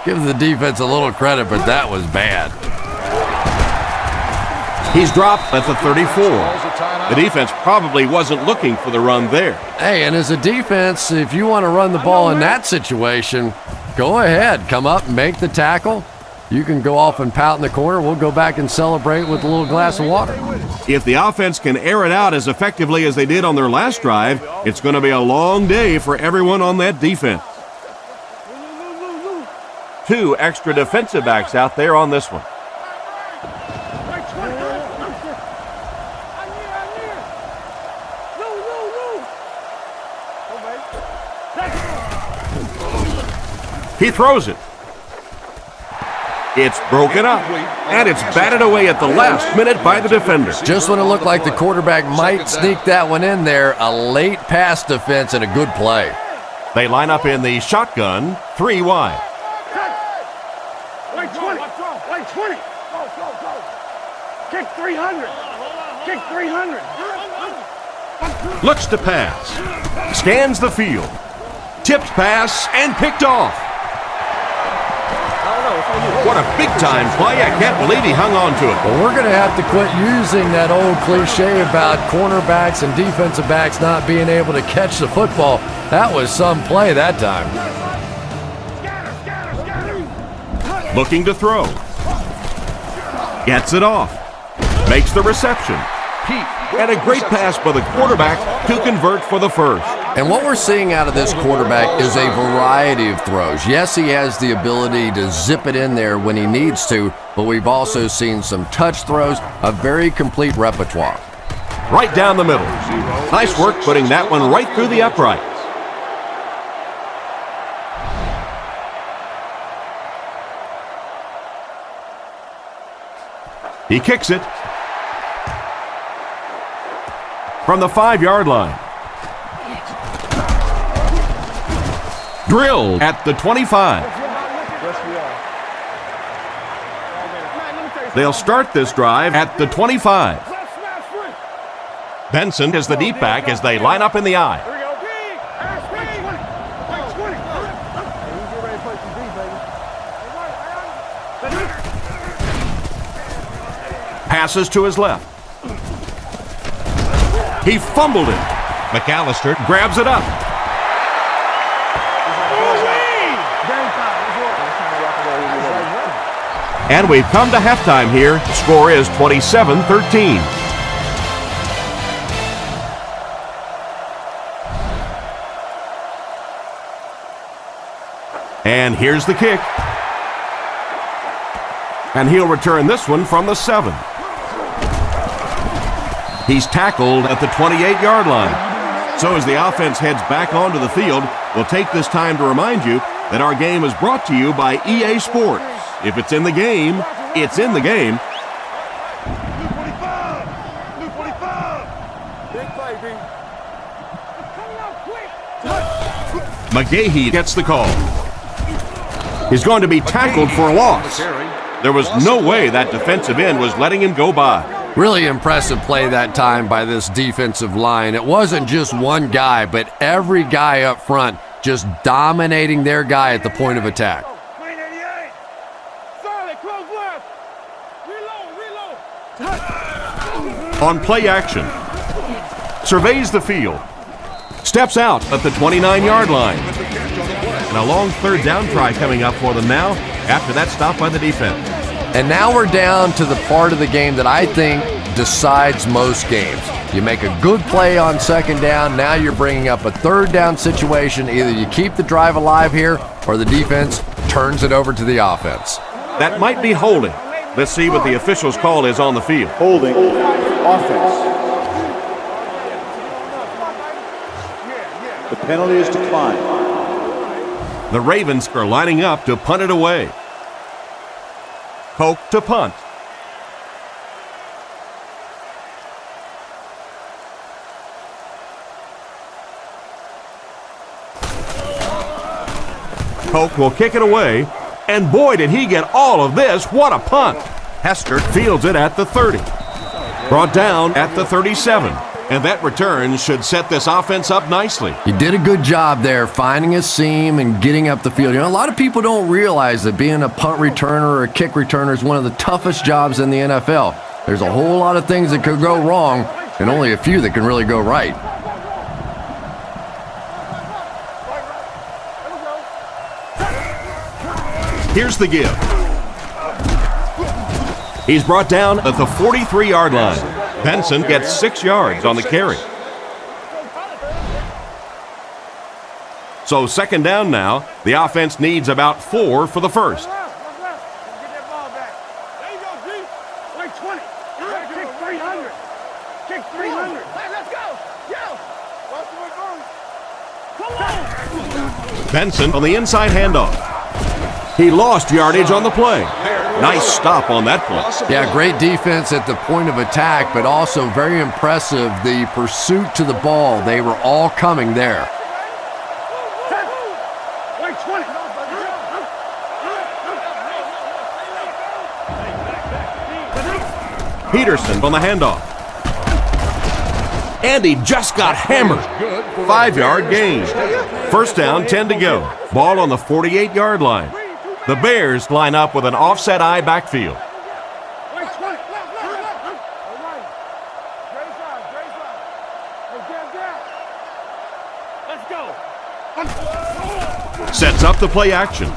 give the defense a little credit, but that was bad. He's dropped at the 34. The defense probably wasn't looking for the run there. Hey, and as a defense, if you want to run the ball in that situation, go ahead. Come up and make the tackle. You can go off and pout in the corner. We'll go back and celebrate with a little glass of water. If the offense can air it out as effectively as they did on their last drive, it's going to be a long day for everyone on that defense. 2 extra defensive backs out there on this one. He throws it. It's broken up, and it's batted away at the last minute by the defender. Just when it looked like the quarterback might sneak that one in there, a late pass defense and a good play. They line up in the shotgun, 3 wide. Like 20. Like 20. Go. Kick 300. Kick 300. Looks to pass. Scans the field. Tipped pass and picked off. What a big-time play. I can't believe he hung on to it. Well, we're going to have to quit using that old cliche about cornerbacks and defensive backs not being able to catch the football. That was some play that time. Looking to throw. Gets it off. Makes the reception. And a great pass by the quarterback to convert for the first. And what we're seeing out of this quarterback is a variety of throws. Yes, he has the ability to zip it in there when he needs to, but we've also seen some touch throws, a very complete repertoire. Right down the middle. Nice work putting that one right through the uprights. He kicks it from the 5-yard line. Drilled at the 25. They'll start this drive at the 25. Benson is the deep back as they line up in the I. Passes to his left. He fumbled it. McAllister grabs it up. And we've come to halftime here. The score is 27-13. And here's the kick. And he'll return this one from the 7. He's tackled at the 28-yard line. So as the offense heads back onto the field, we'll take this time to remind you that our game is brought to you by EA Sports. If it's in the game, it's in the game. Blue 45! Blue 45! Big play, B. Coming out quick! McGahee gets the call. He's going to be tackled for a loss. There was no way that defensive end was letting him go by. Really impressive play that time by this defensive line. It wasn't just one guy, but every guy up front just dominating their guy at the point of attack. Green 88! Solid, close left! Reload! On play action, surveys the field, steps out at the 29-yard line. And a long third down try coming up for them now after that stop by the defense. And now we're down to the part of the game that I think decides most games. You make a good play on second down, now you're bringing up a third down situation. Either you keep the drive alive here or the defense turns it over to the offense. That might be holding. Let's see what the official's call is on the field. Holding offense. The penalty is declined. The Ravens are lining up to punt it away. Poke to punt. Poke will kick it away, and boy did he get all of this. What a punt. Hester fields it at the 30. Brought down at the 37. And that return should set this offense up nicely. He did a good job there finding a seam and getting up the field. You know, a lot of people don't realize that being a punt returner or a kick returner is one of the toughest jobs in the NFL. There's a whole lot of things that could go wrong and only a few that can really go right. Here's the give. He's brought down at the 43-yard line. Benson gets 6 yards on the carry. So second down now. The offense needs about 4 for the first. Get that ball back. There you go, G. Like 20. Kick 300. Kick 300. Let's go. Yo. Watch the reverse. Come on. Benson on the inside handoff. He lost yardage on the play. Nice stop on that play. Yeah, great defense at the point of attack, but also very impressive the pursuit to the ball. They were all coming there. Like 20. Peterson on the handoff. And he just got hammered. 5-yard gain. First down, 10 to go. Ball on the 48-yard line. The Bears line up with an offset eye backfield. Like 20. Left. All right. Great side. Let's go. Sets up the play action.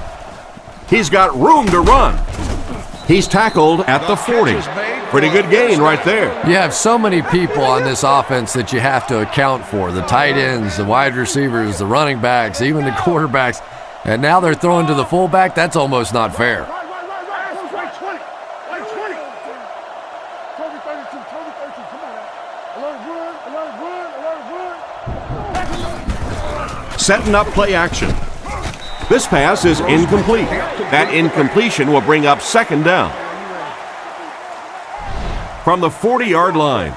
He's got room to run. He's tackled at the 40. Pretty good gain right there. You have so many people on this offense that you have to account for. The tight ends, the wide receivers, the running backs, even the quarterbacks. And now they're throwing to the fullback. That's almost not fair. Like 20. Like 20. Toby 32. Toby 32. Come on now. Alert run. Setting up play action. This pass is incomplete. That incompletion will bring up second down. From the 40-yard line.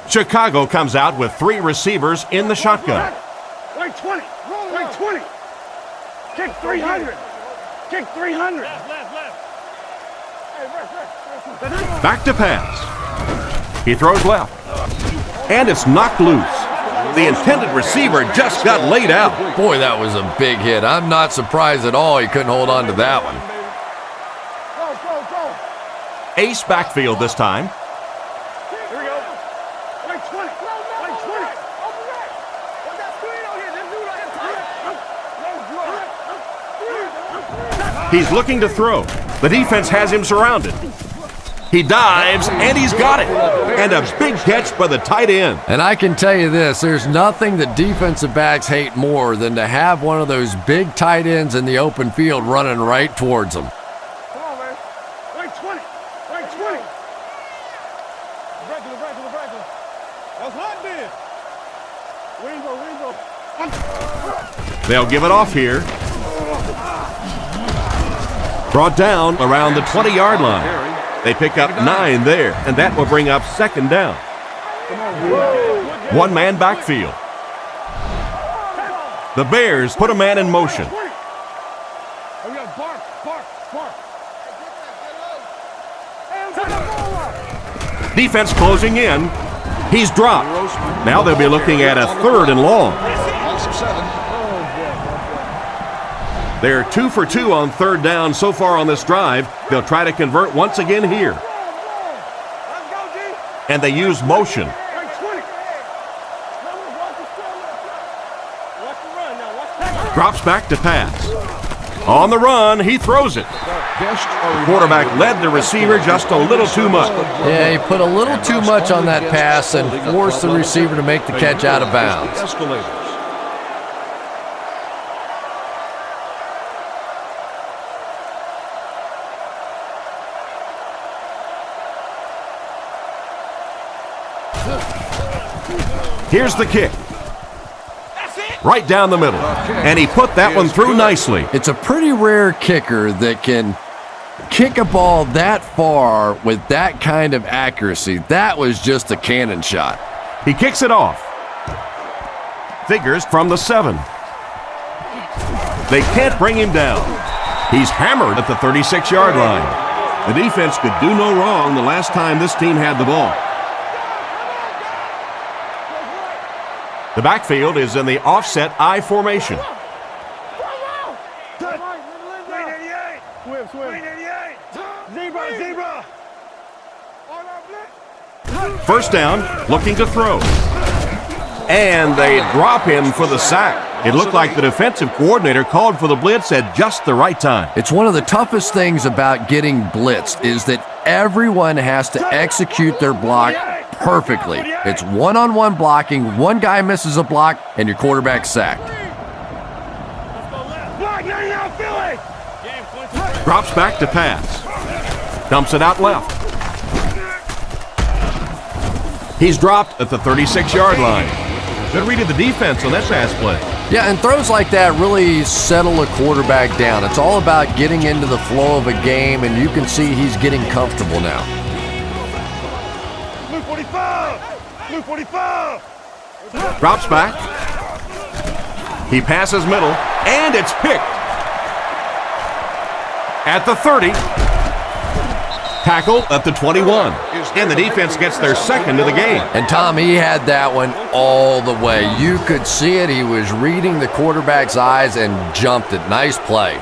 Chicago comes out with 3 receivers in the shotgun. Like 20. Like 20. Kick 300. Kick 300. Back to pass. He throws left. And it's knocked loose. The intended receiver just got laid out. Boy, that was a big hit. I'm not surprised at all he couldn't hold on to that one. Ace backfield this time. Here we go. Like 20. Like 20. Open that. What's that screen on here? This dude on here. He's looking to throw. The defense has him surrounded. He dives, and he's got it. And a big catch by the tight end. And I can tell you this, there's nothing that defensive backs hate more than to have one of those big tight ends in the open field running right towards them. Come on, man. Like 20. Like 20. They'll give it off here. Brought down around the 20-yard line. They pick up 9 there, and that will bring up second down. One-man backfield. The Bears put a man in motion. Defense closing in. He's dropped. Now they'll be looking at a 3rd and long. They're 2 for 2 on 3rd down so far on this drive. They'll try to convert once again here. And they use motion. Drops back to pass. On the run, he throws it. The quarterback led the receiver just a little too much. Yeah, he put a little too much on that pass and forced the receiver to make the catch out of bounds. Here's the kick. Right down the middle. And he put that one through nicely. It's a pretty rare kicker that can kick a ball that far with that kind of accuracy. That was just a cannon shot. He kicks it off. Figures from the 7. They can't bring him down. He's hammered at the 36-yard line. The defense could do no wrong the last time this team had the ball. The backfield is in the offset I formation. First down, looking to throw. And they drop him for the sack. It looked like the defensive coordinator called for the blitz at just the right time. It's one of the toughest things about getting blitzed is that everyone has to execute their block perfectly. It's one-on-one blocking. One guy misses a block, and your quarterback's sacked. Drops back to pass. Dumps it out left. He's dropped at the 36-yard line. Good read of the defense on that pass play. Yeah, and throws like that really settle a quarterback down. It's all about getting into the flow of a game, and you can see he's getting comfortable now. Blue 45! Blue 45! Drops back. He passes middle, and it's picked. At the 30. Tackle at the 21. And the defense gets their second of the game. And Tom, he had that one all the way. You could see it. He was reading the quarterback's eyes and jumped it. Nice play.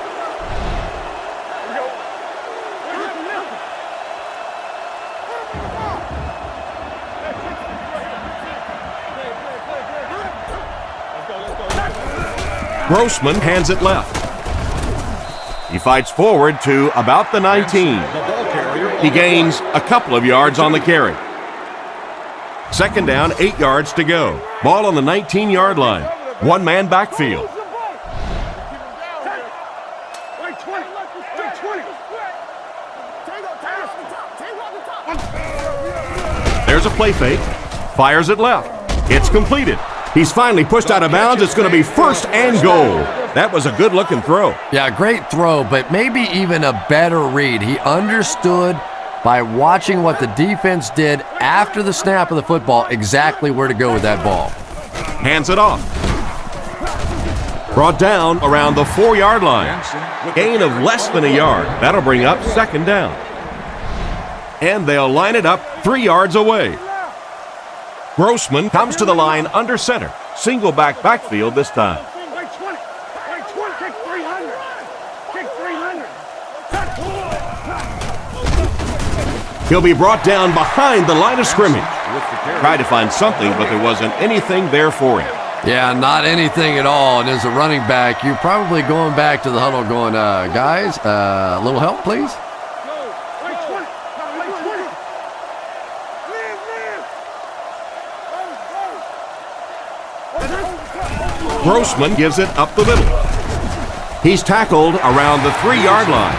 Grossman hands it left. He fights forward to about the 19. He gains a couple of yards on the carry. Second down, 8 yards to go. Ball on the 19-yard line. One-man backfield. There's a play fake. Fires it left. It's completed. He's finally pushed out of bounds. It's going to be first and goal. That was a good-looking throw. Yeah, great throw, but maybe even a better read. He understood by watching what the defense did after the snap of the football exactly where to go with that ball. Hands it off. Brought down around the 4-yard line. Gain of less than a yard. That'll bring up second down. And they'll line it up 3 yards away. Grossman comes to the line under center. Single backfield this time. He'll be brought down behind the line of scrimmage. Tried to find something, but there wasn't anything there for him. Yeah, not anything at all. And as a running back, you're probably going back to the huddle going, guys, a little help, please? Grossman gives it up the middle. He's tackled around the 3-yard line,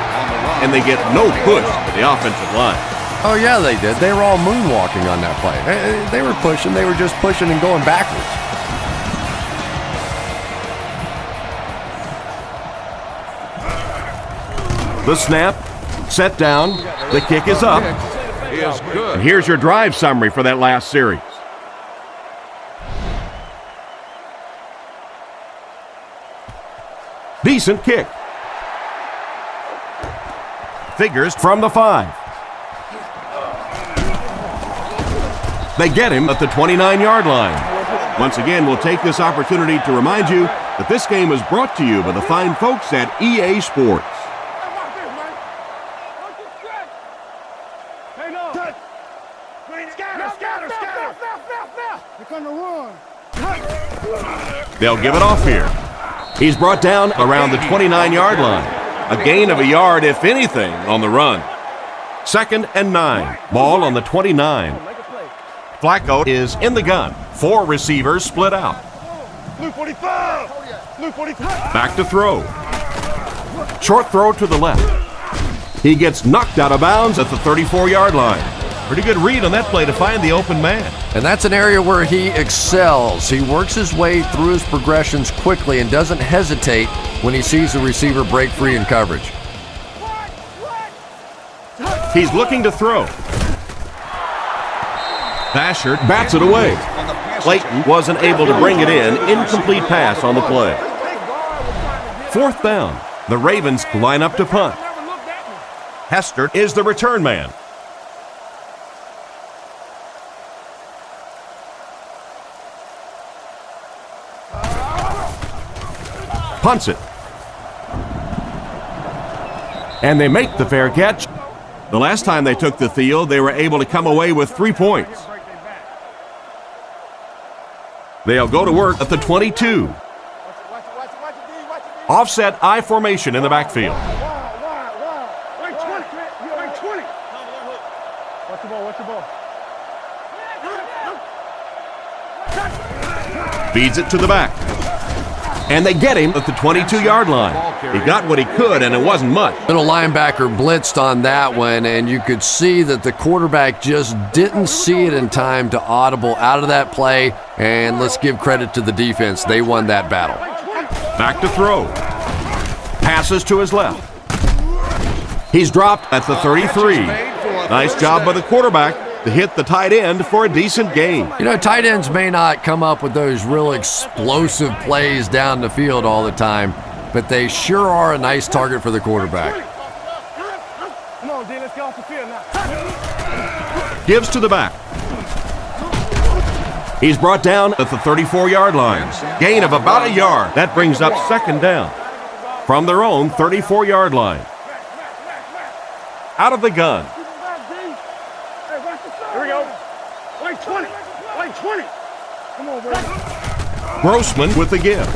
and they get no push to the offensive line. Oh, yeah, they did. They were all moonwalking on that play. They were pushing. They were just pushing and going backwards. The snap, set down, the kick is up. Is good. And here's your drive summary for that last series. Decent kick. Figures from the 5. They get him at the 29-yard line. Once again, we'll take this opportunity to remind you that this game is brought to you by the fine folks at EA Sports. They'll give it off here. He's brought down around the 29-yard line. A gain of a yard, if anything, on the run. 2nd and 9. Ball on the 29. Flacco is in the gun. 4 receivers split out. Back to throw. Short throw to the left. He gets knocked out of bounds at the 34-yard line. Pretty good read on that play to find the open man. And that's an area where he excels. He works his way through his progressions quickly and doesn't hesitate when he sees the receiver break free in coverage. He's looking to throw. Basher bats it away. Clayton wasn't able to bring it in. Incomplete pass on the play. 4th down. The Ravens line up to punt. Hester is the return man. Punts it. And they make the fair catch. The last time they took the field, they were able to come away with 3 points. They'll go to work at the 22. Offset I formation in the backfield. Feeds it to the back. And they get him at the 22-yard line. He got what he could, and it wasn't much. Middle linebacker blitzed on that one, and you could see that the quarterback just didn't see it in time to audible out of that play. And let's give credit to the defense. They won that battle. Back to throw. Passes to his left. He's dropped at the 33. Nice job by the quarterback to hit the tight end for a decent gain. You know, tight ends may not come up with those real explosive plays down the field all the time, but they sure are a nice target for the quarterback. Come on, D, let's get off the field now. Gives to the back. He's brought down at the 34-yard line. Gain of about a yard. That brings up 2nd down from their own 34-yard line. Out of the gun. Here we go. White 20. White 20. Come on, bro. Grossman with the give.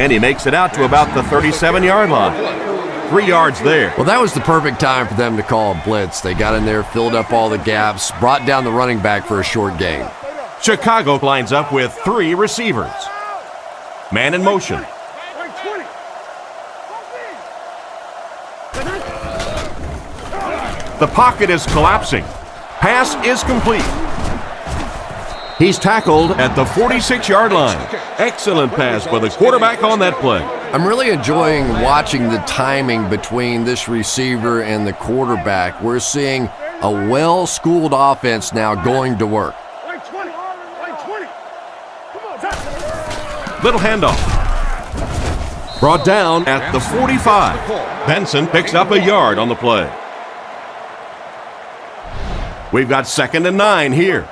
And he makes it out to about the 37-yard line. 3 yards there. Well, that was the perfect time for them to call a blitz. They got in there, filled up all the gaps, brought down the running back for a short gain. Chicago lines up with 3 receivers. Man in motion. The pocket is collapsing. Pass is complete. He's tackled at the 46-yard line. Excellent pass by the quarterback on that play. I'm really enjoying watching the timing between this receiver and the quarterback. We're seeing a well-schooled offense now going to work. Little handoff. Brought down at the 45. Benson picks up a yard on the play. We've got 2nd and 9 here.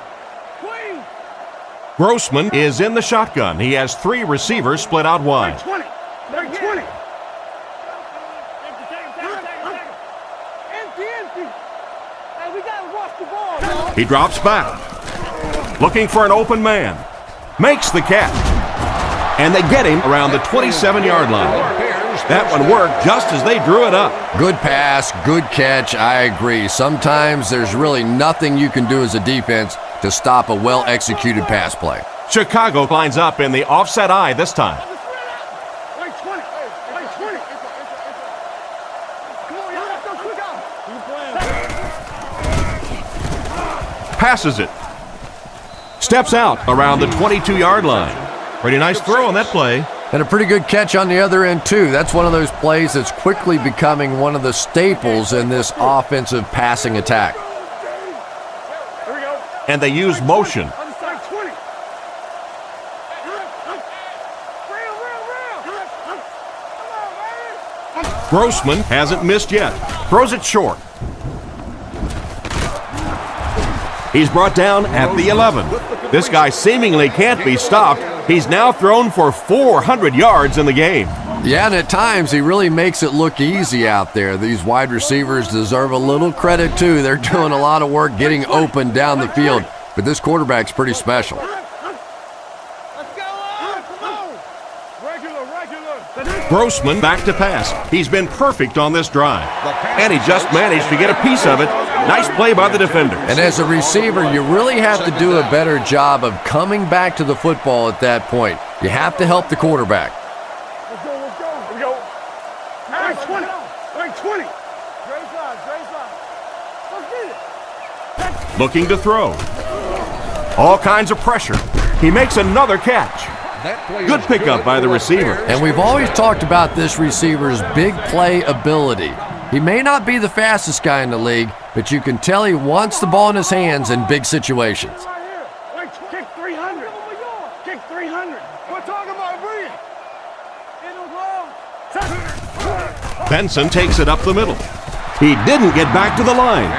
Grossman is in the shotgun. He has 3 receivers split out wide. He drops back. Looking for an open man. Makes the catch. And they get him around the 27-yard line. That one worked just as they drew it up. Good pass, good catch, I agree. Sometimes there's really nothing you can do as a defense to stop a well-executed pass play. Chicago lines up in the offset I this time. Passes it. Steps out around the 22-yard line. Pretty nice throw on that play. And a pretty good catch on the other end, too. That's one of those plays that's quickly becoming one of the staples in this offensive passing attack. Here we go. And they use motion. Underside 20. Grossman hasn't missed yet. Throws it short. He's brought down at the 11. This guy seemingly can't be stopped. He's now thrown for 400 yards in the game. Yeah, and at times he really makes it look easy out there. These wide receivers deserve a little credit, too. They're doing a lot of work getting open down the field. But this quarterback's pretty special. Grossman back to pass. He's been perfect on this drive. And he just managed to get a piece of it. Nice play by the defender. And as a receiver, you really have to do a better job of coming back to the football at that point. You have to help the quarterback. Let's go, let's go. Here we go. Right 20. Right 20. Great side, great side. Let's get it. Looking to throw. All kinds of pressure. He makes another catch. Good pickup by the receiver. And we've always talked about this receiver's big play ability. He may not be the fastest guy in the league, but you can tell he wants the ball in his hands in big situations. Right here. Right, kick 300. Kick 300. We're talking about brilliant. Benson takes it up the middle. He didn't get back to the line.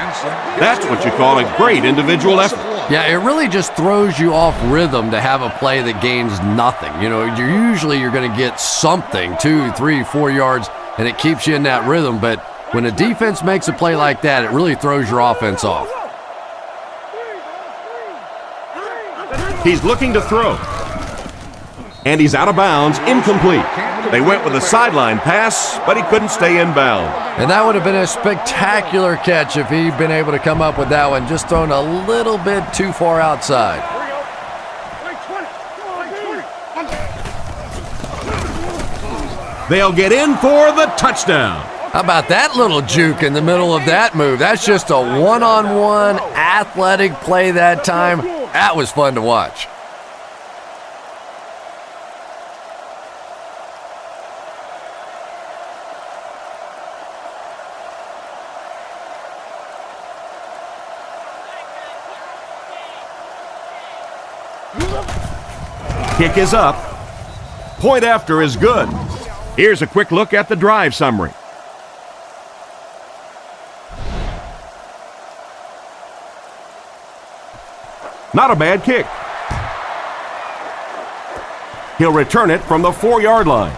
That's what you call a great individual effort. Yeah, it really just throws you off rhythm to have a play that gains nothing. You know, you're going to get something, 2, 3, 4 yards, and it keeps you in that rhythm. But when a defense makes a play like that, it really throws your offense off. He's looking to throw. And he's out of bounds, incomplete. They went with a sideline pass, but he couldn't stay in bounds. And that would have been a spectacular catch if he'd been able to come up with that one, just thrown a little bit too far outside. They'll get in for the touchdown. How about that little juke in the middle of that move? That's just a one-on-one athletic play that time. That was fun to watch. Kick is up. Point after is good. Here's a quick look at the drive summary. Not a bad kick. He'll return it from the 4-yard line.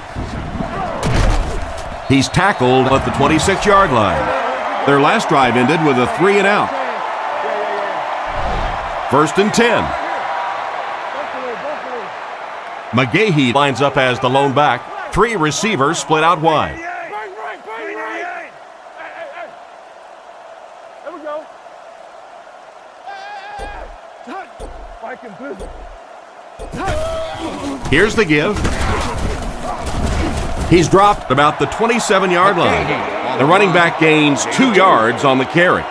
He's tackled at the 26-yard line. Their last drive ended with a 3-and-out. 1st and 10. McGahee lines up as the lone back. 3 receivers split out wide. There we go. Here's the give. He's dropped about the 27-yard line. The running back gains 2 yards on the carry.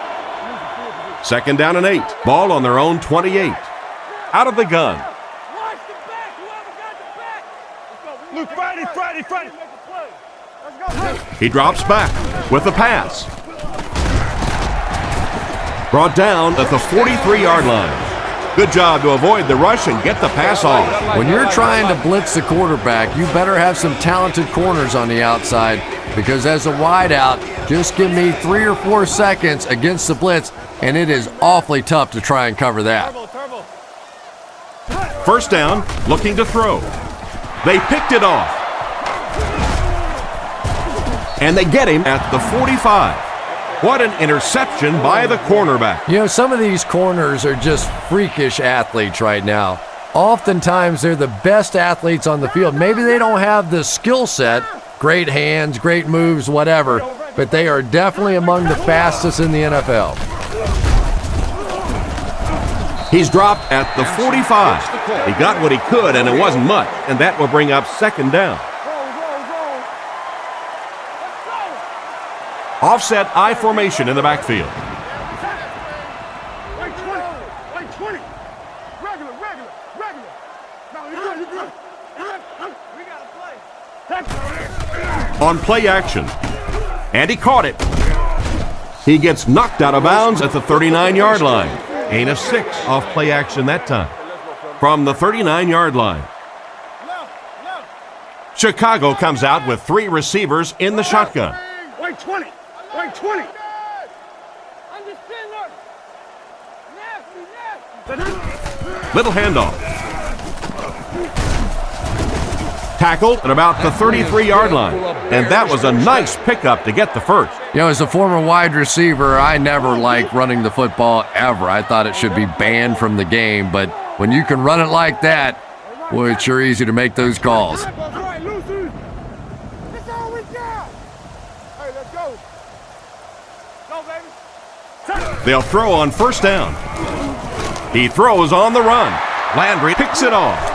2nd down and 8. Ball on their own 28. Out of the gun. Luke, Friday. He drops back with the pass. Brought down at the 43-yard line. Good job to avoid the rush and get the pass off. When you're trying to blitz the quarterback, you better have some talented corners on the outside, because as a wideout, just give me 3 or 4 seconds against the blitz, and it is awfully tough to try and cover that. 1st down, looking to throw. They picked it off. And they get him at the 45. What an interception by the cornerback. You know, some of these corners are just freakish athletes right now. Oftentimes, they're the best athletes on the field. Maybe they don't have the skill set, great hands, great moves, whatever, but they are definitely among the fastest in the NFL. He's dropped at the 45. He got what he could, and it wasn't much, and that will bring up 2nd down. Offset I formation in the backfield. Right 20. Regular. No, you're good. We got to play. On play action. And he caught it. He gets knocked out of bounds at the 39-yard line. Gain of 6 off play action that time. From the 39-yard line. Chicago comes out with 3 receivers in the shotgun. Wait 20. Wait 20. Little handoff. Tackled at about the 33-yard line. And that was a nice pickup to get the first. You know, as a former wide receiver, I never liked running the football ever. I thought it should be banned from the game. But when you can run it like that, boy, it's sure easy to make those calls. They'll throw on first down. He throws on the run. Landry picks it off.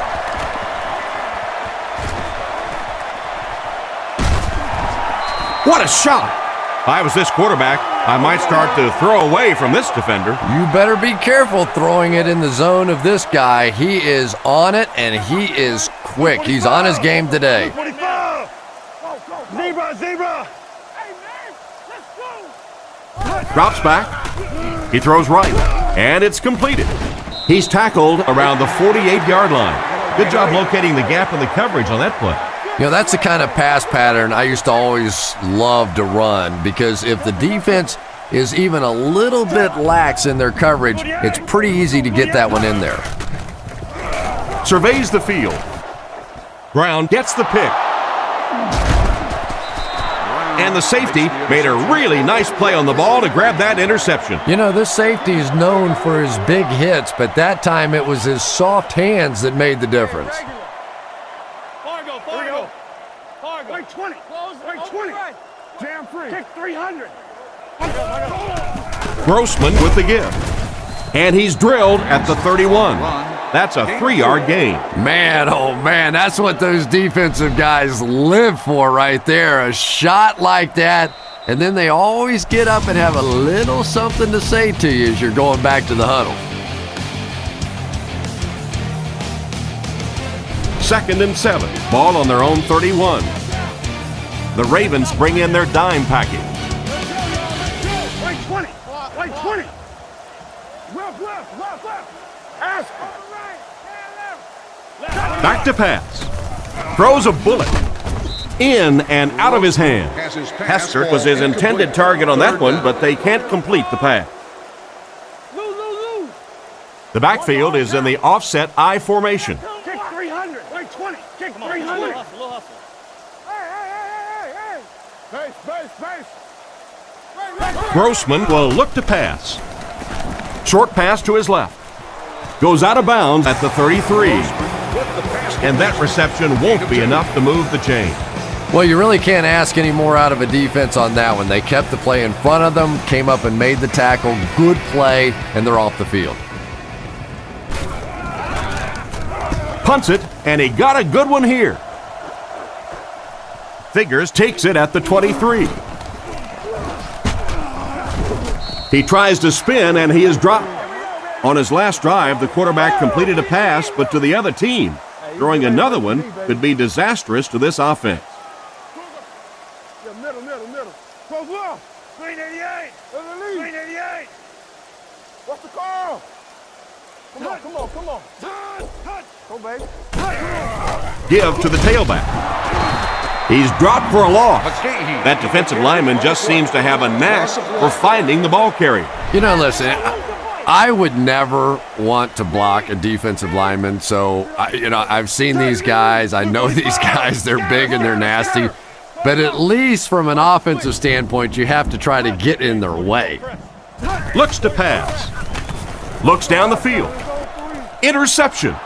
What a shot! If I was this quarterback, I might start to throw away from this defender. You better be careful throwing it in the zone of this guy. He is on it, and he is quick. He's on his game today. 45. Zebra. Hey, man, let's go. Drops back. He throws right, and it's completed. He's tackled around the 48-yard line. Good job locating the gap in the coverage on that play. You know, that's the kind of pass pattern I used to always love to run, because if the defense is even a little bit lax in their coverage, it's pretty easy to get that one in there. Surveys the field. Brown gets the pick. And the safety made a really nice play on the ball to grab that interception. You know, this safety is known for his big hits, but that time it was his soft hands that made the difference. Wait 20. Wait 20. Jam free. Kick 300. Grossman with the give. And he's drilled at the 31. That's a 3-yard gain. Man, oh man, that's what those defensive guys live for right there. A shot like that, and then they always get up and have a little something to say to you as you're going back to the huddle. 2nd and 7. Ball on their own 31. The Ravens bring in their dime package. Wait 20. Wait 20. Left. Ask him. Back to pass. Throws a bullet. In and out of his hand. Hester was his intended target on that one, but they can't complete the pass. The backfield is in the offset I formation. Kick 300. Wait 20. Kick 300. Base. Grossman will look to pass. Short pass to his left. Goes out of bounds at the 33. And that reception won't be enough to move the chain. Well, you really can't ask any more out of a defense on that one. They kept the play in front of them, came up and made the tackle. Good play, and they're off the field. Punts it, and he got a good one here. Figures takes it at the 23. He tries to spin, and he is dropped. On his last drive, the quarterback completed a pass, but to the other team. Throwing another one could be disastrous to this offense. Middle. Close left. Green 88. Green 88. What's the call? Come on. Go, baby. Give to the tailback. He's dropped for a loss. That defensive lineman just seems to have a knack for finding the ball carrier. You know, listen, I would never want to block a defensive lineman, so, I've seen these guys. I know these guys. They're big and they're nasty. But at least from an offensive standpoint, you have to try to get in their way. Looks to pass. Looks down the field. Interception.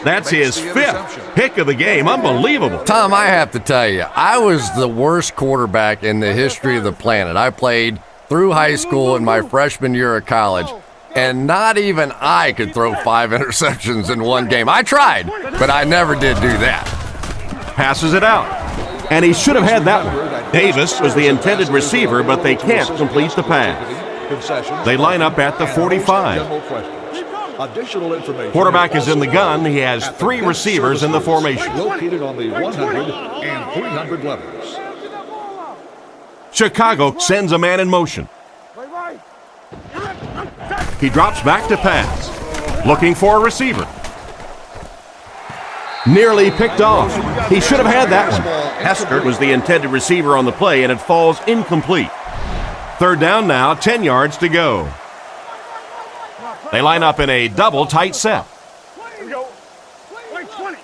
That's his 5th pick of the game. Unbelievable. Tom, I have to tell you, I was the worst quarterback in the history of the planet. I played through high school and my freshman year of college, and not even I could throw 5 interceptions in one game. I tried, but I never did do that. Passes it out. And he should have had that one. Davis was the intended receiver, but they can't complete the pass. They line up at the 45. Additional information. Quarterback is in the gun. He has 3 receivers in the formation. Located on the 100 and 300 levels. Chicago sends a man in motion. He drops back to pass. Looking for a receiver. Nearly picked off. He should have had that one. Hester was the intended receiver on the play, and it falls incomplete. Third down now, 10 yards to go. They line up in a double tight set. Here we go. Wait 20.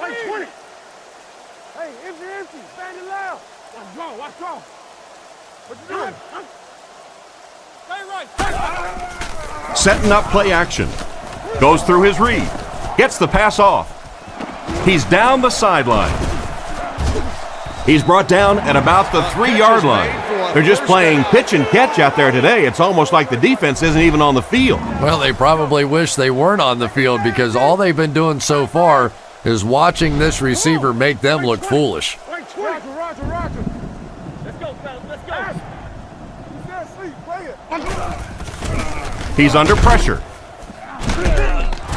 Wait 20. Hey, empty. Stand it loud. Watch go. What you doing? Stay right. Setting up play action. Goes through his read. Gets the pass off. He's down the sideline. He's brought down at about the 3-yard line. They're just playing pitch and catch out there today. It's almost like the defense isn't even on the field. Well, they probably wish they weren't on the field because all they've been doing so far is watching this receiver make them look foolish. Roger. Let's go, fellas. Let's go. You can't sleep. Play it. He's under pressure.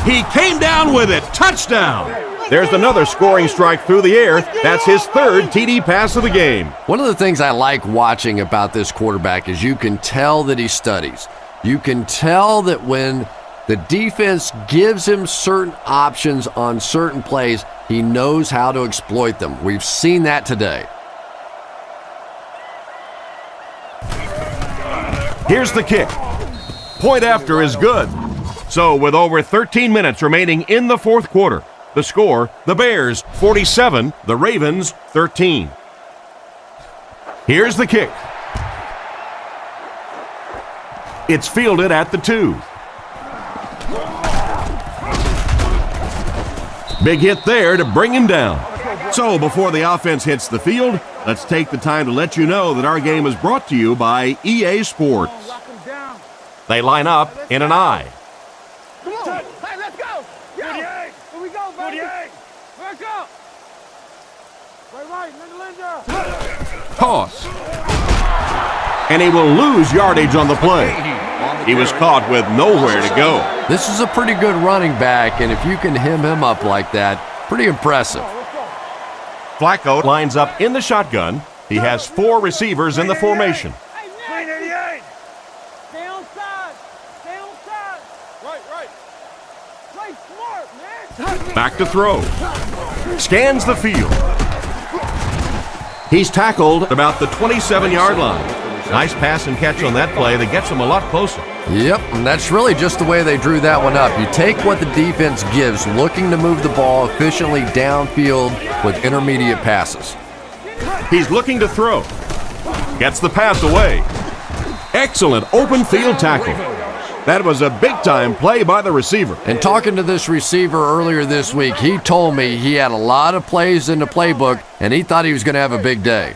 He came down with it. Touchdown. There's another scoring strike through the air. That's his 3rd TD pass of the game. One of the things I like watching about this quarterback is you can tell that he studies. You can tell that when the defense gives him certain options on certain plays, he knows how to exploit them. We've seen that today. Here's the kick. Point after is good. So with over 13 minutes remaining in the 4th quarter, the score, the Bears 47, the Ravens 13. Here's the kick. It's fielded at the 2. Big hit there to bring him down. So before the offense hits the field, let's take the time to let you know that our game is brought to you by EA Sports. They line up in an I. Come on. Hey, let's go. Here we go, baby. Let's go. Right. Linda. Toss. And he will lose yardage on the play. He was caught with nowhere to go. This is a pretty good running back, and if you can hem him up like that, pretty impressive. Flacco lines up in the shotgun. He has 4 receivers in the formation. Green 88. Stay on side. Right. Play smart, man. Back to throw. Scans the field. He's tackled about the 27-yard line. Nice pass and catch on that play that gets him a lot closer. Yep, and that's really just the way they drew that one up. You take what the defense gives, looking to move the ball efficiently downfield with intermediate passes. He's looking to throw. Gets the pass away. Excellent open field tackle. That was a big-time play by the receiver. And talking to this receiver earlier this week, he told me he had a lot of plays in the playbook, and he thought he was going to have a big day.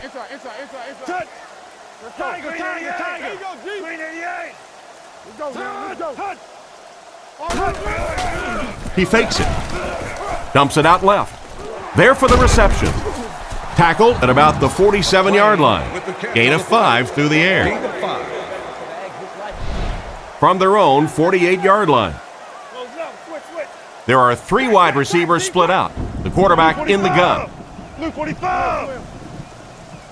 He fakes it. Dumps it out left. There for the reception. Tackled at about the 47-yard line. Gain of 5 through the air. From their own 48-yard line. There are 3 wide receivers split out. The quarterback in the gun. Blue 45.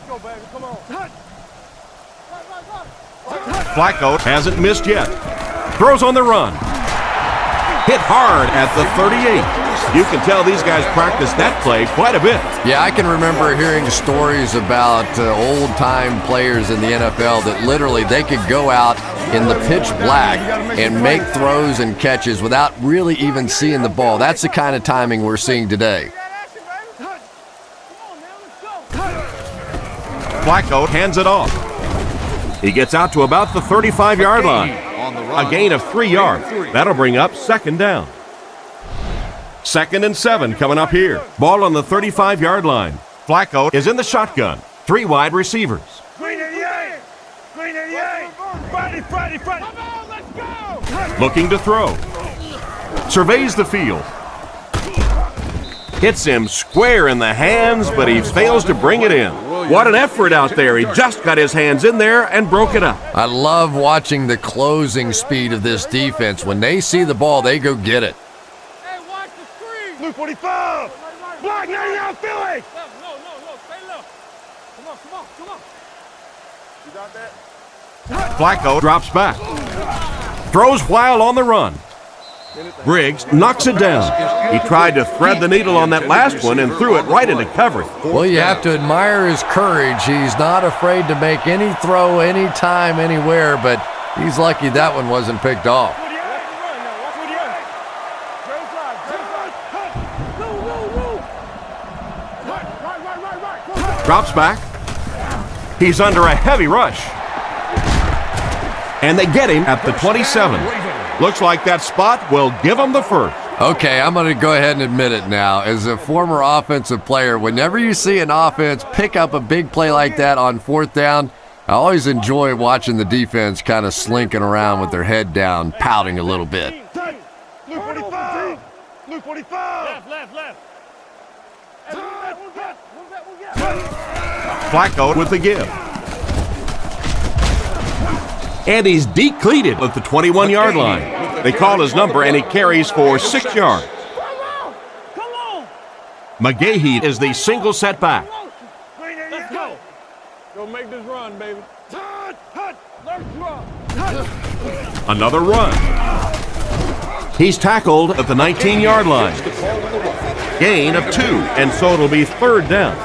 Go, baby. Come on. Flacco hasn't missed yet. Throws on the run. Hit hard at the 38. You can tell these guys practice that play quite a bit. Yeah, I can remember hearing stories about old-time players in the NFL that literally they could go out in the pitch black and make throws and catches without really even seeing the ball. That's the kind of timing we're seeing today. Flacco hands it off. He gets out to about the 35-yard line. A gain of 3 yards. That'll bring up 2nd down. 2nd and 7 coming up here. Ball on the 35-yard line. Flacco is in the shotgun. 3 wide receivers. Green 88. Green 88. Friday. Come on, let's go. Looking to throw. Surveys the field. Hits him square in the hands, but he fails to bring it in. What an effort out there. He just got his hands in there and broke it up. I love watching the closing speed of this defense. When they see the ball, they go get it. Hey, watch the screen. Blue 45. Block 99 Philly. No, stay left. Come on. You got that? Flacco drops back. Throws while on the run. Briggs knocks it down. He tried to thread the needle on that last one and threw it right into coverage. Well, you have to admire his courage. He's not afraid to make any throw, anytime, anywhere, but he's lucky that one wasn't picked off. Drops back. He's under a heavy rush. And they get him at the 27. Looks like that spot will give him the first. Okay, I'm going to go ahead and admit it now. As a former offensive player, whenever you see an offense pick up a big play like that on fourth down, I always enjoy watching the defense kind of slinking around with their head down, pouting a little bit. Blue 45. Blue 45. Left. Flacco with the give. And he's decleated at the 21-yard line. They call his number, and he carries for 6 yards. Come on. McGahee is the single setback. Let's go. Go make this run, baby. Let's run. Another run. He's tackled at the 19-yard line. Gain of 2, and so it'll be third down.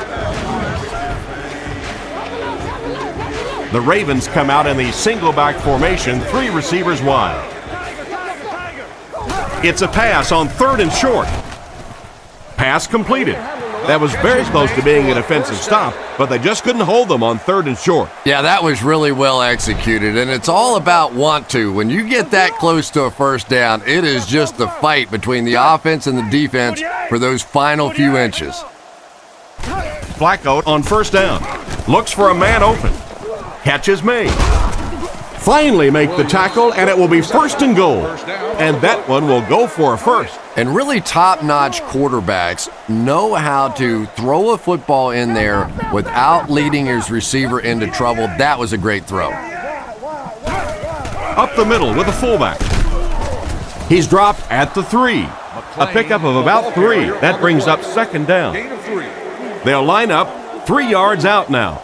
The Ravens come out in the single back formation, 3 receivers wide. It's a pass on third and short. Pass completed. That was very close to being a defensive stop, but they just couldn't hold them on third and short. Yeah, that was really well executed, and it's all about want to. When you get that close to a first down, it is just the fight between the offense and the defense for those final few inches. Flacco on first down. Looks for a man open. Catch is made. Finally make the tackle, and it will be first and goal. And that one will go for a first. And really top-notch quarterbacks know how to throw a football in there without leading his receiver into trouble. That was a great throw. Up the middle with a fullback. He's dropped at the 3. A pickup of about 3. That brings up second down. They'll line up 3 yards out now.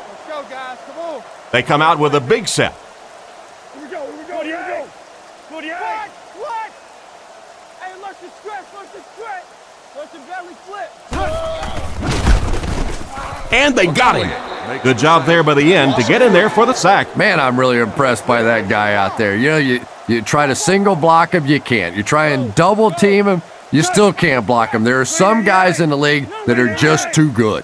They come out with a big set. Here we go. What? Hey, let's just stretch. Let's just belly flip. And they got him. Good job there by the end to get in there for the sack. Man, I'm really impressed by that guy out there. You know, you try to single block him, you can't. You try and double team him, you still can't block him. There are some guys in the league that are just too good.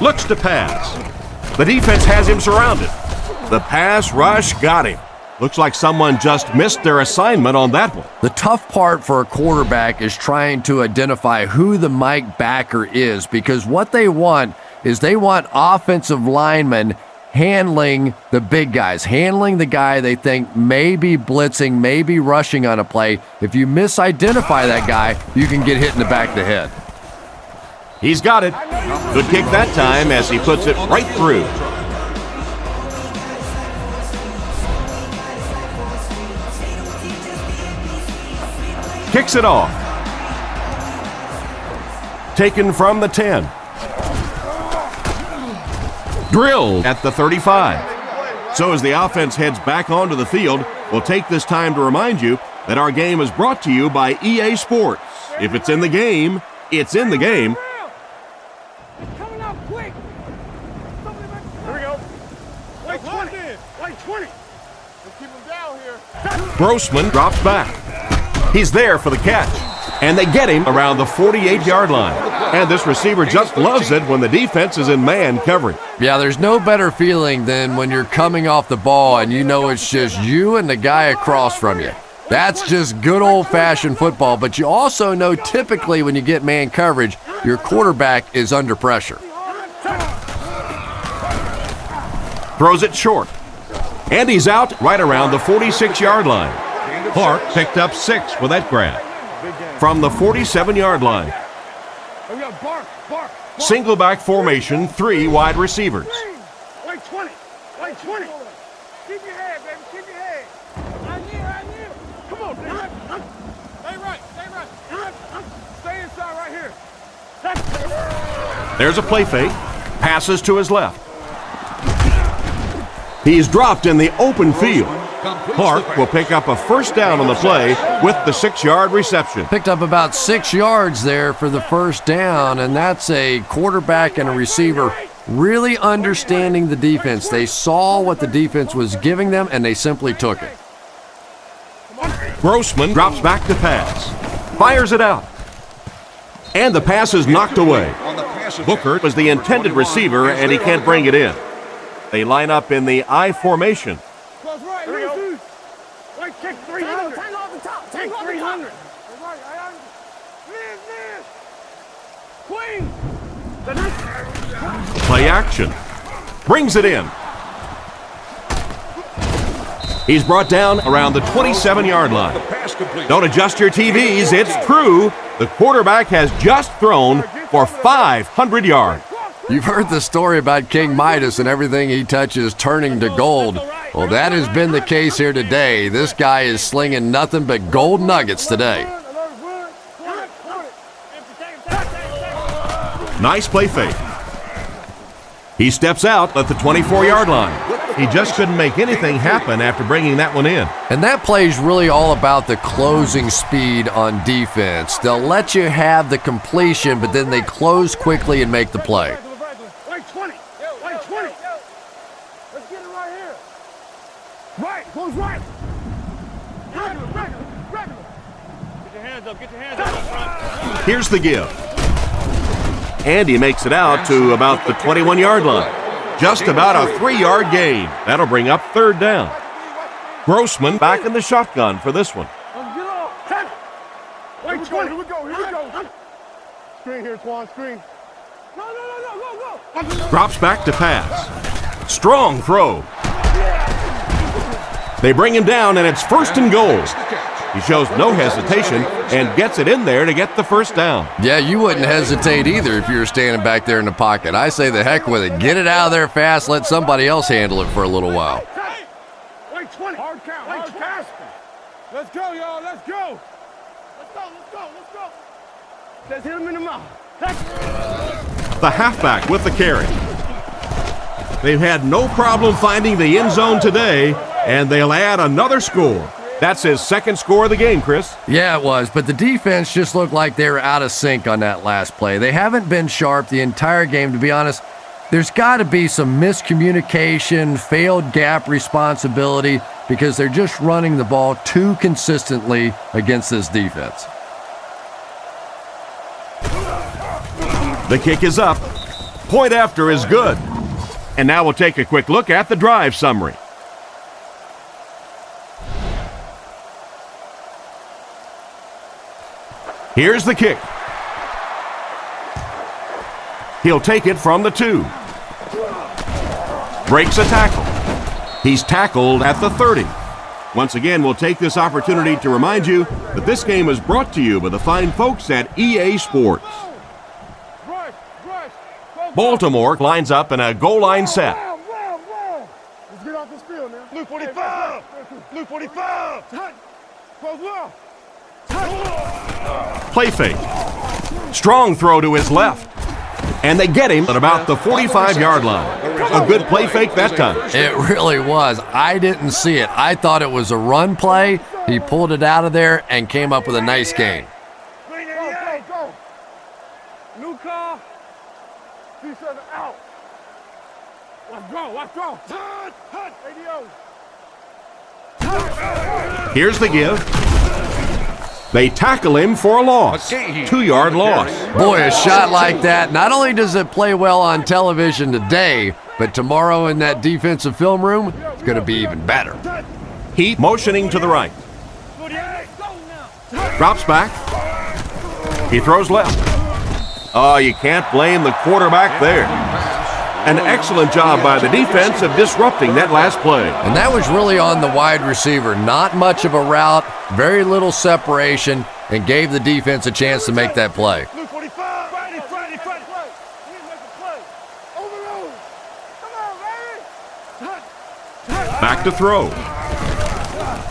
Looks to pass. The defense has him surrounded. The pass rush got him. Looks like someone just missed their assignment on that one. The tough part for a quarterback is trying to identify who the Mike backer is, because what they want is they want offensive linemen handling the big guys, handling the guy they think may be blitzing, may be rushing on a play. If you misidentify that guy, you can get hit in the back of the head. He's got it. Good kick that time as he puts it right through. Kicks it off. Taken from the 10. Drilled at the 35. So as the offense heads back onto the field, we'll take this time to remind you that our game is brought to you by EA Sports. If it's in the game, it's in the game. Coming out quick. Here we go. Wait 20. Wait 20. Let's keep him down here. Grossman drops back. He's there for the catch. And they get him around the 48-yard line. And this receiver just loves it when the defense is in man coverage. Yeah, there's no better feeling than when you're coming off the ball and you know it's just you and the guy across from you. That's just good old-fashioned football, but you also know typically when you get man coverage, your quarterback is under pressure. Throws it short. And he's out right around the 46-yard line. Clark picked up 6 with that grab. From the 47-yard line. Single back formation, 3 wide receivers. Wait 20. Wait 20. Keep your head, baby. Keep your head. Right here. Come on, man. Stay right. Stay inside right here. There's a play fake. Passes to his left. He's dropped in the open field. Clark will pick up a first down on the play with the 6-yard reception. Picked up about 6 yards there for the first down, and that's a quarterback and a receiver really understanding the defense. They saw what the defense was giving them, and they simply took it. Grossman drops back to pass. Fires it out. And the pass is knocked away. Booker was the intended receiver, and he can't bring it in. They line up in the I formation. Close right, Lucy. Wait, kick 300. Tango off the top. Kick 300. Queen. Play action. Brings it in. He's brought down around the 27-yard line. Don't adjust your TVs. It's true. The quarterback has just thrown for 500 yards. You've heard the story about King Midas and everything he touches turning to gold. Well, that has been the case here today. This guy is slinging nothing but gold nuggets today. Nice play fake. He steps out at the 24-yard line. He just couldn't make anything happen after bringing that one in. And that play is really all about the closing speed on defense. They'll let you have the completion, but then they close quickly and make the play. Wait 20. Wait 20. Let's get it right here. Right. Close right. Regular. Get your hands up. Here's the give. And he makes it out to about the 21-yard line. Just about a 3-yard gain. That'll bring up third down. Grossman back in the shotgun for this one. Wait, 20. Here we go. Screen here, Quan. Screen. No. Drops back to pass. Strong throw. They bring him down, and it's 1st and goal. He shows no hesitation and gets it in there to get the first down. Yeah, you wouldn't hesitate either if you were standing back there in the pocket. I say the heck with it. Get it out of there fast. Let somebody else handle it for a little while. Wait 20. Hard count. Let's go, y'all. Let's go. Let's hit him in the mouth. The halfback with the carry. They've had no problem finding the end zone today, and they'll add another score. That's his 2nd score of the game, Chris. Yeah, it was, but the defense just looked like they were out of sync on that last play. They haven't been sharp the entire game, to be honest. There's got to be some miscommunication, failed gap responsibility, because they're just running the ball too consistently against this defense. The kick is up. Point after is good. And now we'll take a quick look at the drive summary. Here's the kick. He'll take it from the 2. Breaks a tackle. He's tackled at the 30. Once again, we'll take this opportunity to remind you that this game is brought to you by the fine folks at EA Sports. Baltimore lines up in a goal line set. Let's get off this field now. Blue 45. Blue 45. Close well. Play fake. Strong throw to his left. And they get him at about the 45-yard line. A good play fake that time. It really was. I didn't see it. I thought it was a run play. He pulled it out of there and came up with a nice gain. Go. New car. C7 out. Let's go. Hut. ADO. Here's the give. They tackle him for a loss. 2-yard loss. Boy, a shot like that, not only does it play well on television today, but tomorrow in that defensive film room, it's going to be even better. Heat motioning to the right. Drops back. He throws left. Oh, you can't blame the quarterback there. An excellent job by the defense of disrupting that last play. And that was really on the wide receiver. Not much of a route, very little separation, and gave the defense a chance to make that play. Blue 45. Friday. We need to make a play. Overload. Come on, baby. Back to throw.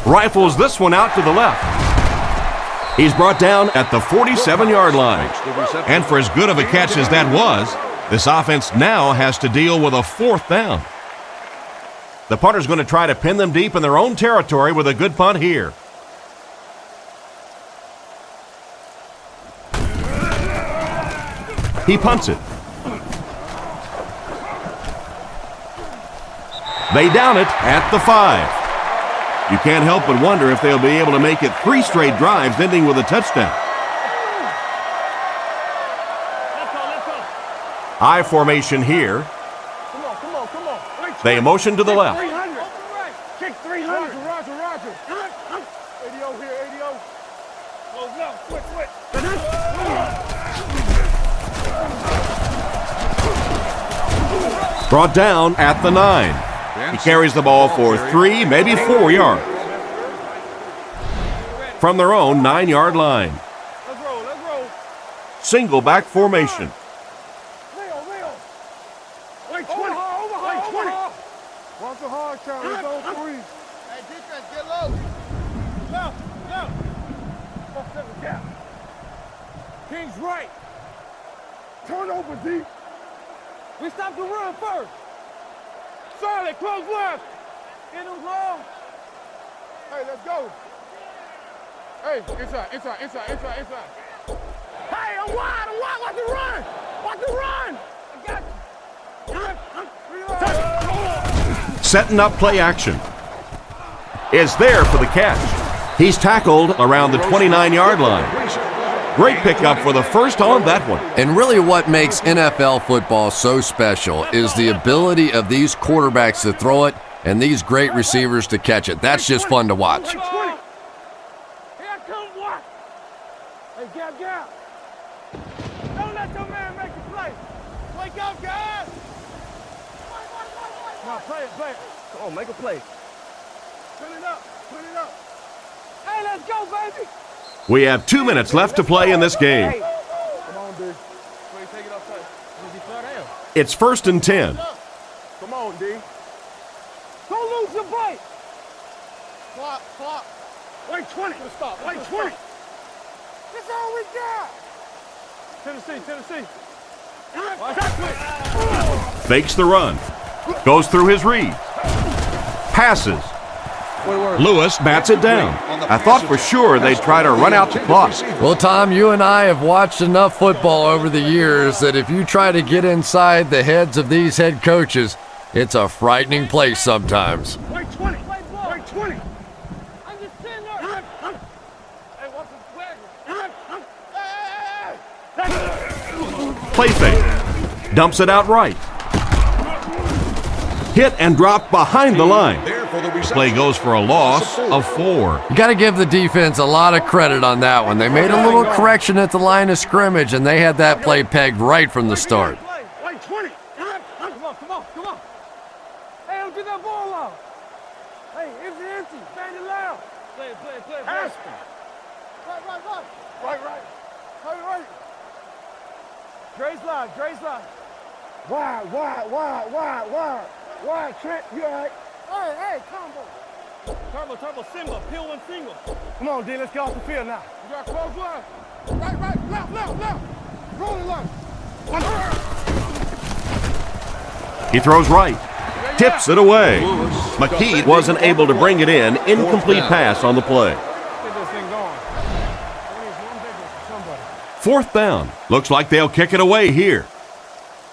Rifles this one out to the left. He's brought down at the 47-yard line. And for as good of a catch as that was, this offense now has to deal with a 4th down. The punter's going to try to pin them deep in their own territory with a good punt here. He punts it. They down it at the 5. You can't help but wonder if they'll be able to make it 3 straight drives ending with a touchdown. I formation here. Come on. They motion to the left. 300. Kick 300. Roger. ADO here, ADO. Close up. Quick. Brought down at the 9. He carries the ball for 3, maybe 4 yards. From their own 9-yard line. Let's roll. Single back formation. Leo. Wait, 20. Wait, 20. Watch the hard count. It's on 3. Hey, defense, get low. Left. Off the gap. King's right. Turn over deep. We stop the run first. Solid, close left. Get him long. Hey, let's go. Hey, inside. Hey, I'm wide. Watch the run. I got you. Setting up play action. Is there for the catch. He's tackled around the 29-yard line. Great pickup for the first on that one. And really what makes NFL football so special is the ability of these quarterbacks to throw it and these great receivers to catch it. That's just fun to watch. Here come what? Hey, gap. Don't let your man make a play. Wake up, guys. Now, play it. Come on, make a play. Turn it up. Hey, let's go, baby. We have 2 minutes left to play in this game. Come on, D. Take it outside. It's 1st and 10. Come on, D. Don't lose your bite. Clock. Wait, 20. Stop. Wait, 20. That's all we got. Tennessee. Fakes the run. Goes through his read. Passes. Lewis bats it down. I thought for sure they'd try to run out the clock. Well, Tom, you and I have watched enough football over the years that if you try to get inside the heads of these head coaches, it's a frightening place sometimes. Wait, 20. I'm just sitting there. Hey, what's the swagger? Play fake. Dumps it out right. Hit and drop behind the line. Play goes for a loss of 4. You got to give the defense a lot of credit on that one. They made a little correction at the line of scrimmage, and they had that play pegged right from the start. Wait, 20. Come on. Hey, don't get that ball out. Hey, empty. Bang it loud. Play. Pass. Right. Dre's live. Wide, Trent, you all right? Hey, combo. Turbo, Simba, peel one single. Come on, D, let's get off the field now. You got close line. Right, left. Rolling line. He throws right. Tips it away. McKee wasn't able to bring it in. Incomplete pass on the play. Get this thing going. We need one big one for somebody. 4th down. Looks like they'll kick it away here.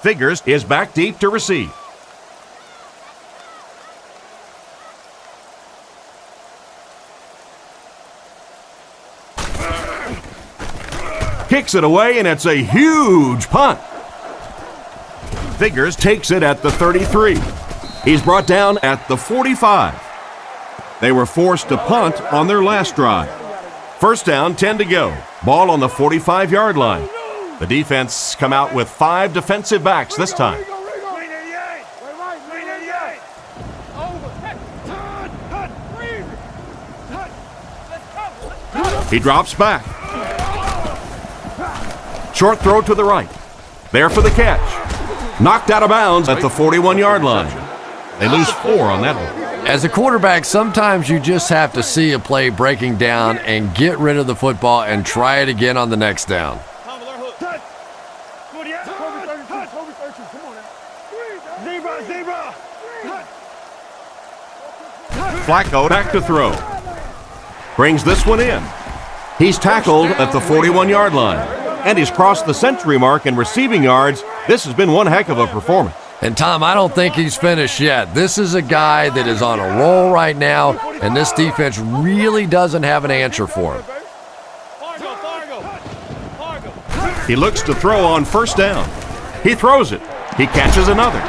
Figures is back deep to receive. Kicks it away, and it's a huge punt. Figures takes it at the 33. He's brought down at the 45. They were forced to punt on their last drive. 1st down, 10 to go. Ball on the 45-yard line. The defense come out with 5 defensive backs this time. He drops back. Short throw to the right. There for the catch. Knocked out of bounds at the 41-yard line. They lose 4 on that one. As a quarterback, sometimes you just have to see a play breaking down and get rid of the football and try it again on the next down. Flacco back to throw. Brings this one in. He's tackled at the 41-yard line. And he's crossed the century mark in receiving yards. This has been one heck of a performance. And Tom, I don't think he's finished yet. This is a guy that is on a roll right now, and this defense really doesn't have an answer for him. He looks to throw on first down. He throws it. He catches another.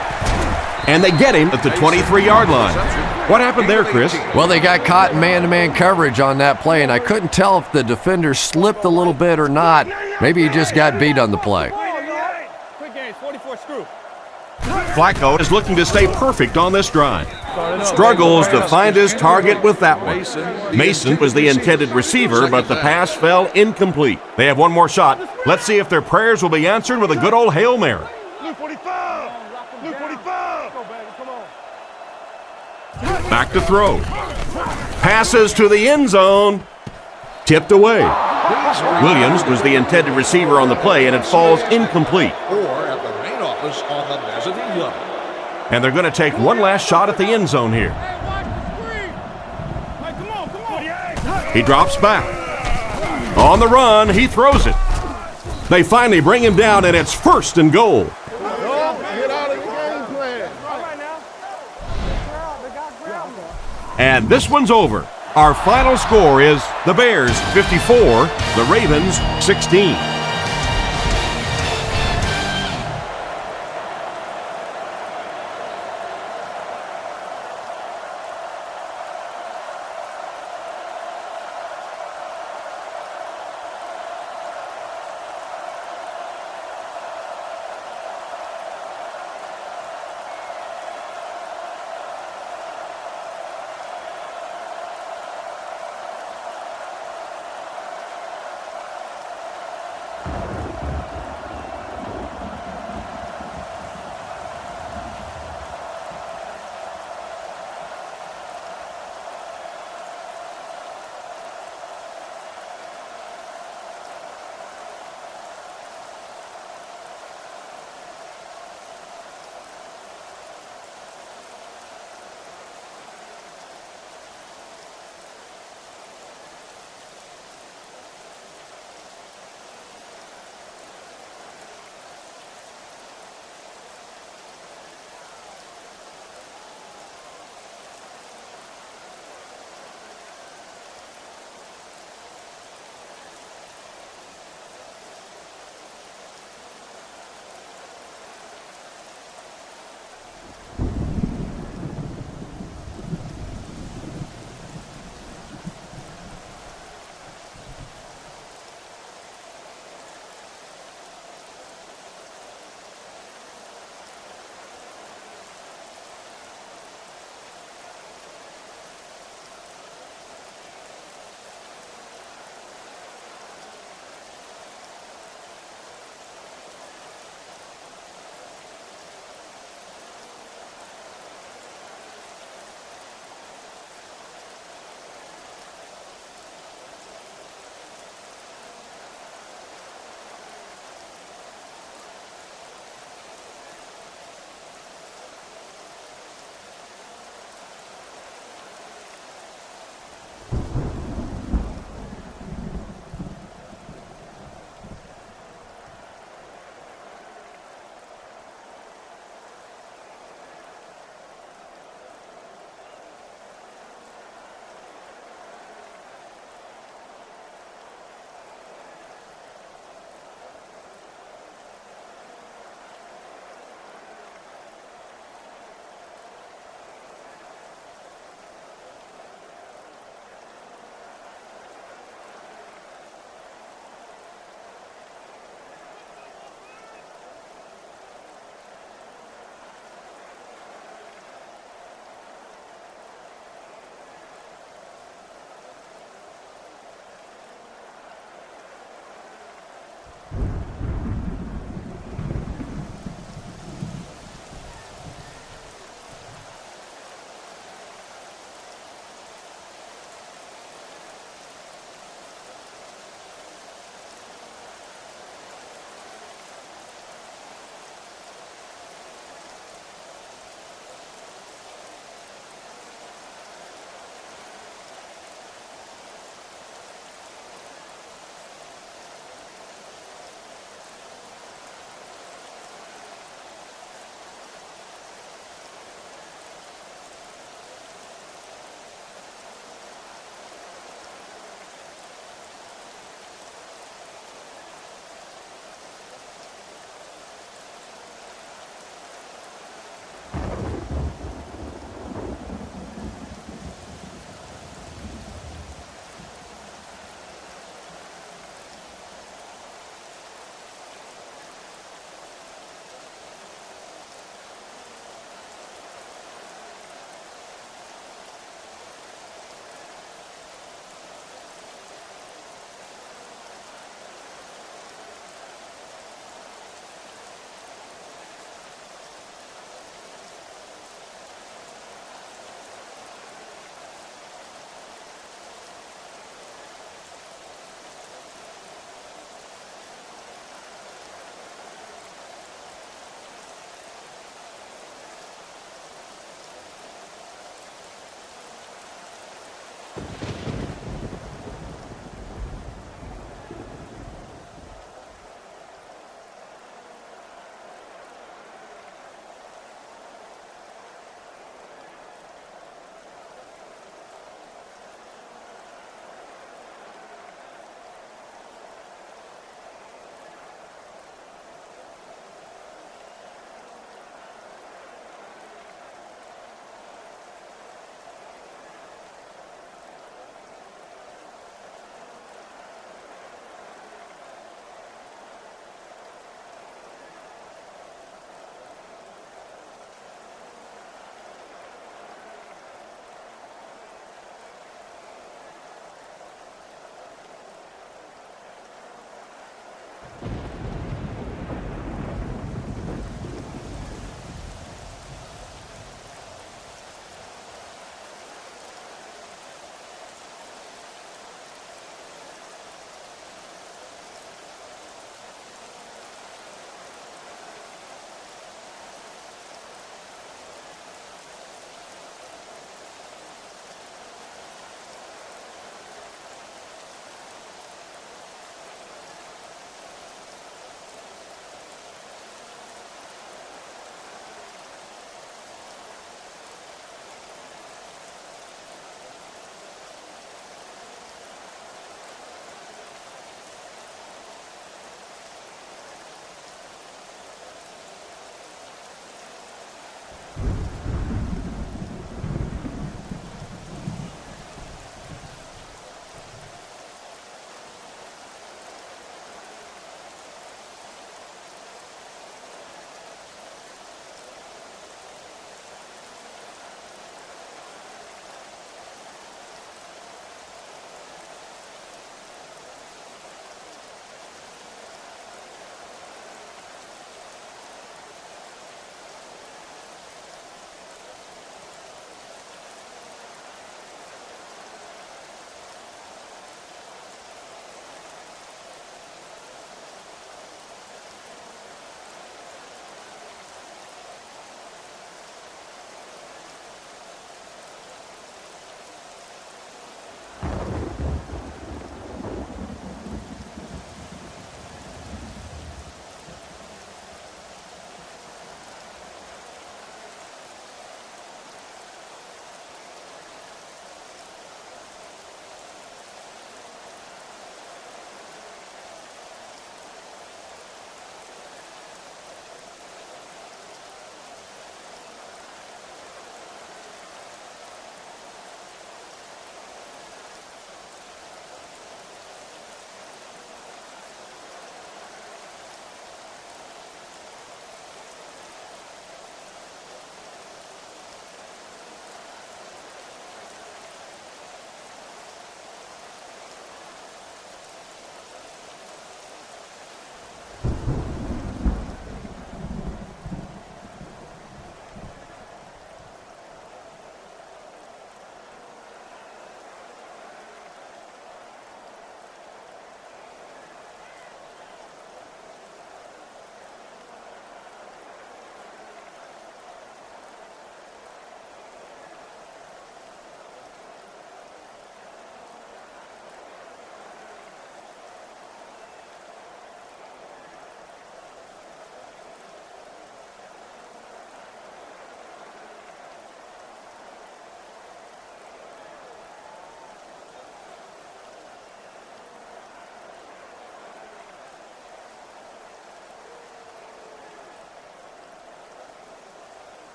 And they get him at the 23-yard line. What happened there, Chris? Well, they got caught in man-to-man coverage on that play, and I couldn't tell if the defender slipped a little bit or not. Maybe he just got beat on the play. Flacco is looking to stay perfect on this drive. Struggles to find his target with that one. Mason was the intended receiver, but the pass fell incomplete. They have one more shot. Let's see if their prayers will be answered with a good old Hail Mary. Back to throw. Passes to the end zone. Tipped away. Williams was the intended receiver on the play, and it falls incomplete. Or at the main office on the mezzanine level. And they're going to take one last shot at the end zone here. He drops back. On the run, he throws it. They finally bring him down, and it's 1st and goal. And this one's over. Our final score is the Bears 54, the Ravens 16.